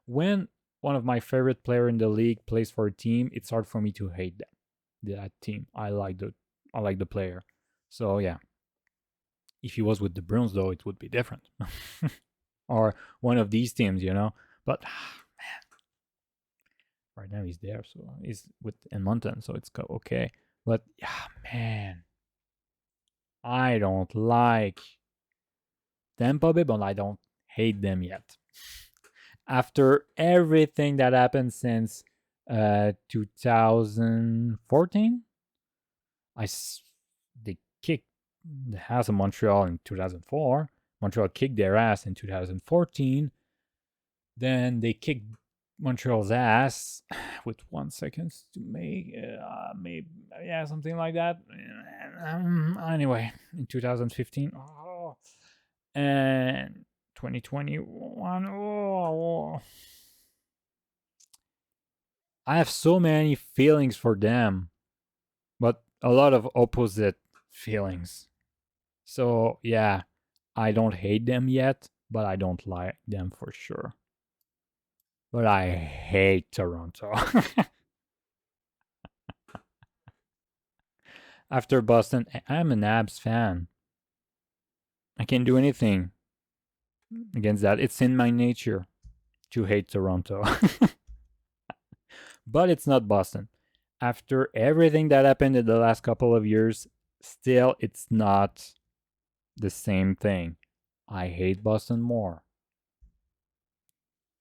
When one of my favorite player in the league plays for a team, it's hard for me to hate that team. I like the player. So yeah. If he was with the Bruins though, it would be different. Or one of these teams, you know. But man, right now he's there, so he's with Edmonton, so it's okay. But yeah, man, I don't like Tampa Bay, but I don't hate them yet. After everything that happened since 2014, they kicked the ass of Montreal in 2004. Montreal kicked their ass in 2014. Then they kicked Montreal's ass with 1 second to make, maybe, yeah, something like that. Anyway, in 2015, and 2021. I have so many feelings for them, but a lot of opposite feelings. So yeah, I don't hate them yet, but I don't like them for sure. But I hate Toronto. After Boston, I'm an Abs fan. I can't do anything against that. It's in my nature to hate Toronto. But it's not Boston. After everything that happened in the last couple of years, still it's not the same thing. I hate Boston more.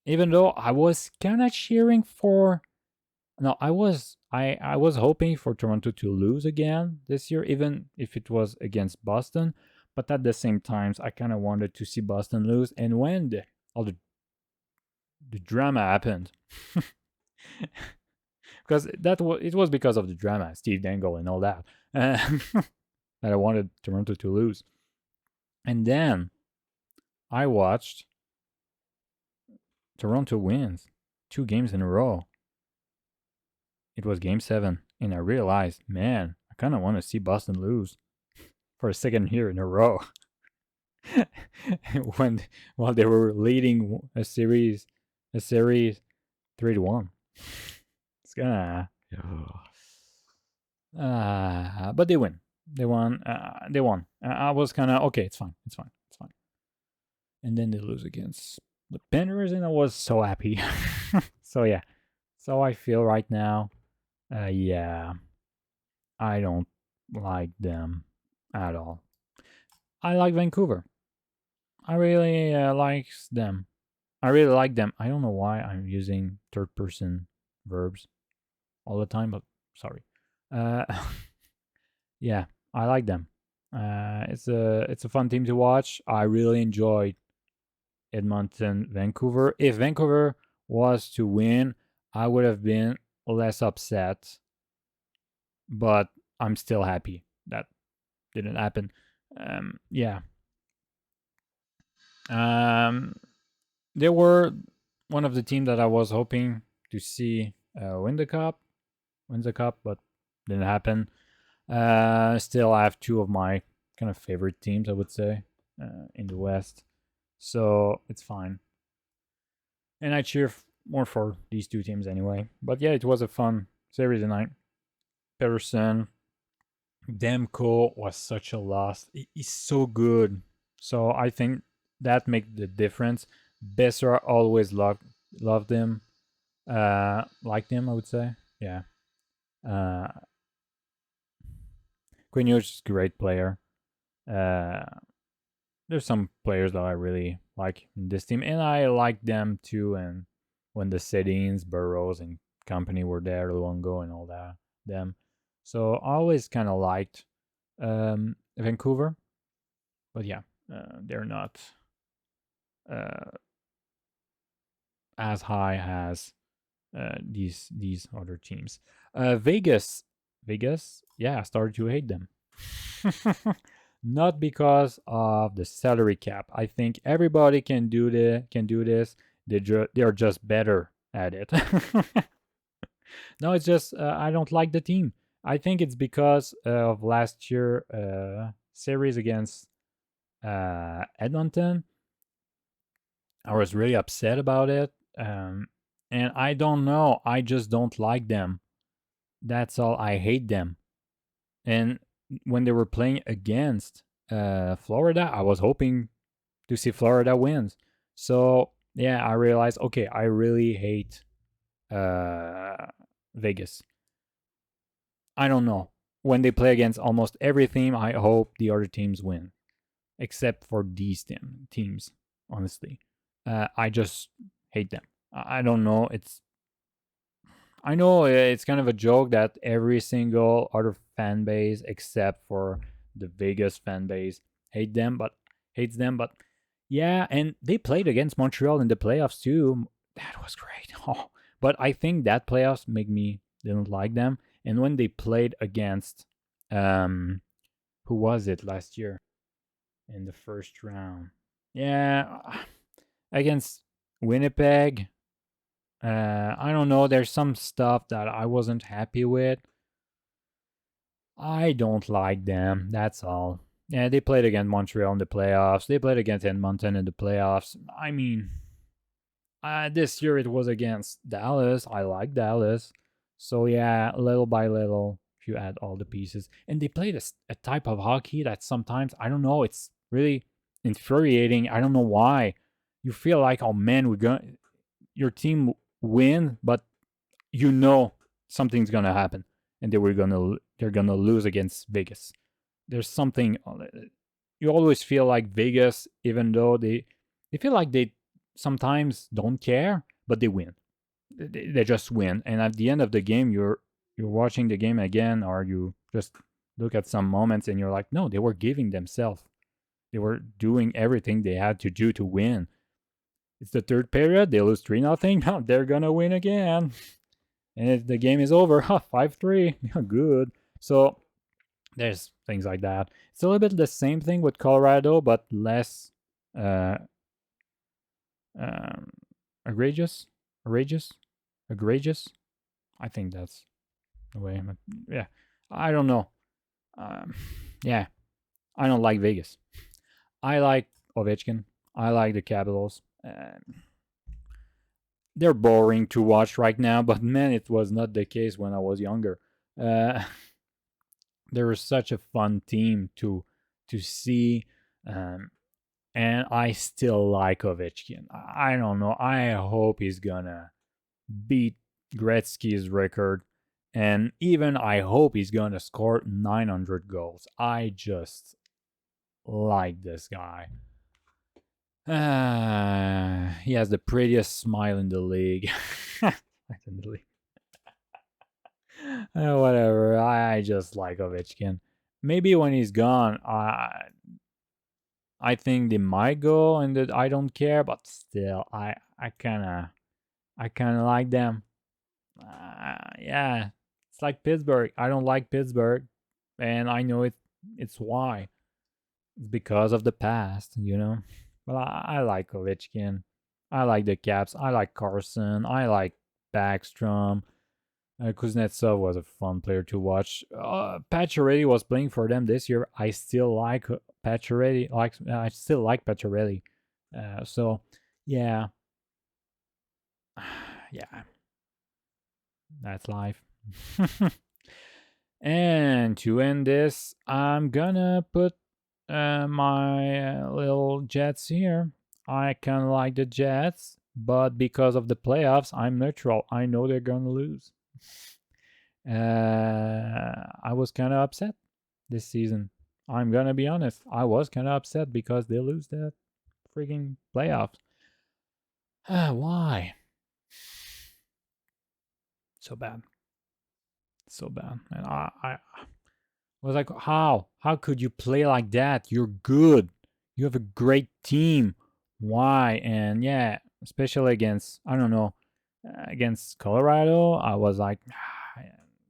Even though I was kind of cheering for no, I was hoping for Toronto to lose again this year, even if it was against Boston. But at the same time, I kind of wanted to see Boston lose. And when all the drama happened, because it was because of the drama, Steve Dangle and all that, that I wanted Toronto to lose. And then I watched Toronto wins 2 games in a row. It was game 7, and I realized, man, I kind of want to see Boston lose for a second year in a row. While they were leading a series 3-1. It's gonna. But they win. They won. They won. I was kind of okay. It's fine. It's fine. It's fine. And then they lose against the Panthers, and I was so happy. So yeah. So I feel right now, yeah, I don't like them at all. I like Vancouver. I really like them. I really like them. I don't know why I'm using third person verbs all the time, but sorry. Uh, yeah, I like them. It's a fun team to watch. I really enjoyed Edmonton, Vancouver. If Vancouver was to win, I would have been less upset, but I'm still happy that didn't happen. Yeah. They were one of the teams that I was hoping to see win the cup, but didn't happen. Still, I have 2 of my kind of favorite teams, I would say, in the West, so it's fine. And I cheer more for these 2 teams anyway. But yeah, it was a fun series tonight. Pedersen, Demko was such a loss. He's so good. So I think that makes the difference. Besser always loved him. Liked him, I would say. Yeah. Quinn is a great player. There's some players that I really like in this team, and I like them too. And when the Sedins, Burrows, and company were there, Luongo, and all that, them. So I always kind of liked Vancouver, but yeah, they're not as high as these other teams. Vegas, yeah, I started to hate them. Not because of the salary cap. I think everybody can do this. They are just better at it. No, it's just I don't like the team. I think it's because of last year series against Edmonton. I was really upset about it. And I don't know. I just don't like them. That's all. I hate them. And when they were playing against Florida, I was hoping to see Florida wins. So yeah, I realized, okay, I really hate uh, Vegas. I don't know. When they play against almost every team, I hope the other teams win, except for these teams. Honestly, I just hate them. I don't know. I know it's kind of a joke that every single other fan base except for the Vegas fan base hates them, but yeah, and they played against Montreal in the playoffs too. That was great. Oh, but I think that playoffs make me didn't like them. And when they played against um who was it last year in the first round? Yeah, against Winnipeg. I don't know. There's some stuff that I wasn't happy with. I don't like them. That's all. Yeah, they played against Montreal in the playoffs. They played against Edmonton in the playoffs. I mean, this year it was against Dallas. I like Dallas. So yeah, little by little, if you add all the pieces, and they played a type of hockey that sometimes I don't know. It's really infuriating. I don't know why. You feel like, oh man, we're going your team win, but you know something's gonna happen, and they're gonna lose against Vegas. There's something you always feel like Vegas, even though they feel like they sometimes don't care, but they win. They just win, and at the end of the game, you're watching the game again, or you just look at some moments, and you're like, no, they were giving themselves. They were doing everything they had to do to win. It's the third period. They lose 3-0. Now they're gonna win again. And if the game is over, 5-3. Good. So there's things like that. It's a little bit the same thing with Colorado, but less uh, um, egregious, egregious, egregious. I think that's the way. Yeah, I don't know. Um, yeah, I don't like Vegas. I like Ovechkin. I like the Capitals. They're boring to watch right now, but man, it was not the case when I was younger. Uh, they were such a fun team to see, um, and I still like Ovechkin. I don't know. I hope he's gonna beat Gretzky's record, and even I hope he's gonna score 900 goals. I just like this guy. He has the prettiest smile in the league. in the league. Whatever. I just like Ovechkin. Maybe when he's gone, I think they might go, and that I don't care. But still, I kind of like them. Yeah, it's like Pittsburgh. I don't like Pittsburgh, and I know it. It's why. It's because of the past, you know. But I like Ovechkin. I like the Caps. I like Carson. I like Backstrom. Kuznetsov was a fun player to watch. Pacioretty was playing for them this year. I still like Pacioretty. I still like Pacioretty. So, yeah, yeah, that's life. And to end this, I'm gonna put my little Jets here. I kind of like the Jets, but because of the playoffs, I'm neutral. I know they're gonna lose. I was kind of upset this season. I'm gonna be honest. I was kind of upset because they lose that freaking playoffs. Why? So bad. So bad. And I was like, how? How could you play like that? You're good. You have a great team. Why? And yeah, especially against, I don't know, against Colorado, I was like,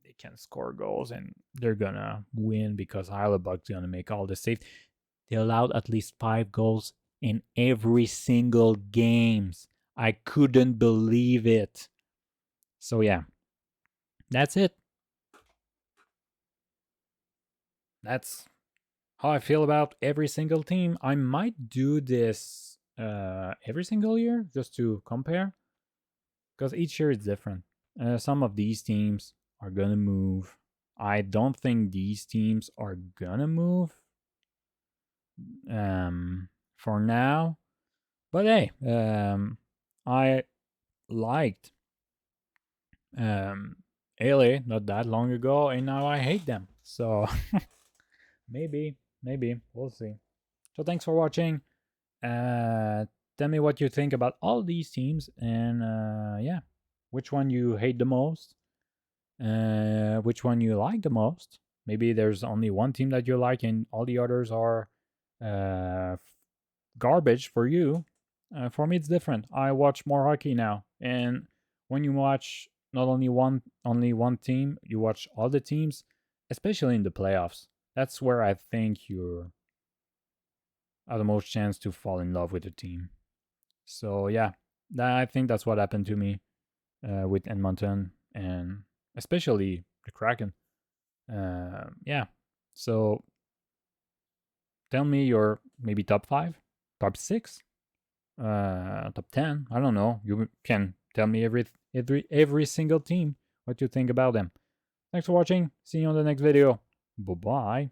they can score goals and they're gonna win because Heilebuck's gonna make all the saves. They allowed at least 5 goals in every single games. I couldn't believe it. So yeah, that's it. That's how I feel about every single team. I might do this every single year just to compare, because each year is different. Some of these teams are gonna move. I don't think these teams are gonna move for now. But hey, I liked um, LA not that long ago, and now I hate them. So maybe we'll see. So thanks for watching. Uh, Tell me what you think about all these teams, and yeah, which one you hate the most, which one you like the most. Maybe there's only one team that you like, and all the others are uh, garbage for you. For me, it's different. I watch more hockey now, and when you watch not only one team, you watch all the teams, especially in the playoffs. That's where I think you have the most chance to fall in love with the team. So yeah, I think that's what happened to me with Edmonton and especially the Kraken. Yeah. So tell me your maybe top five, top six, top 10. I don't know. You can tell me every single team what you think about them. Thanks for watching. See you on the next video. Bye bye.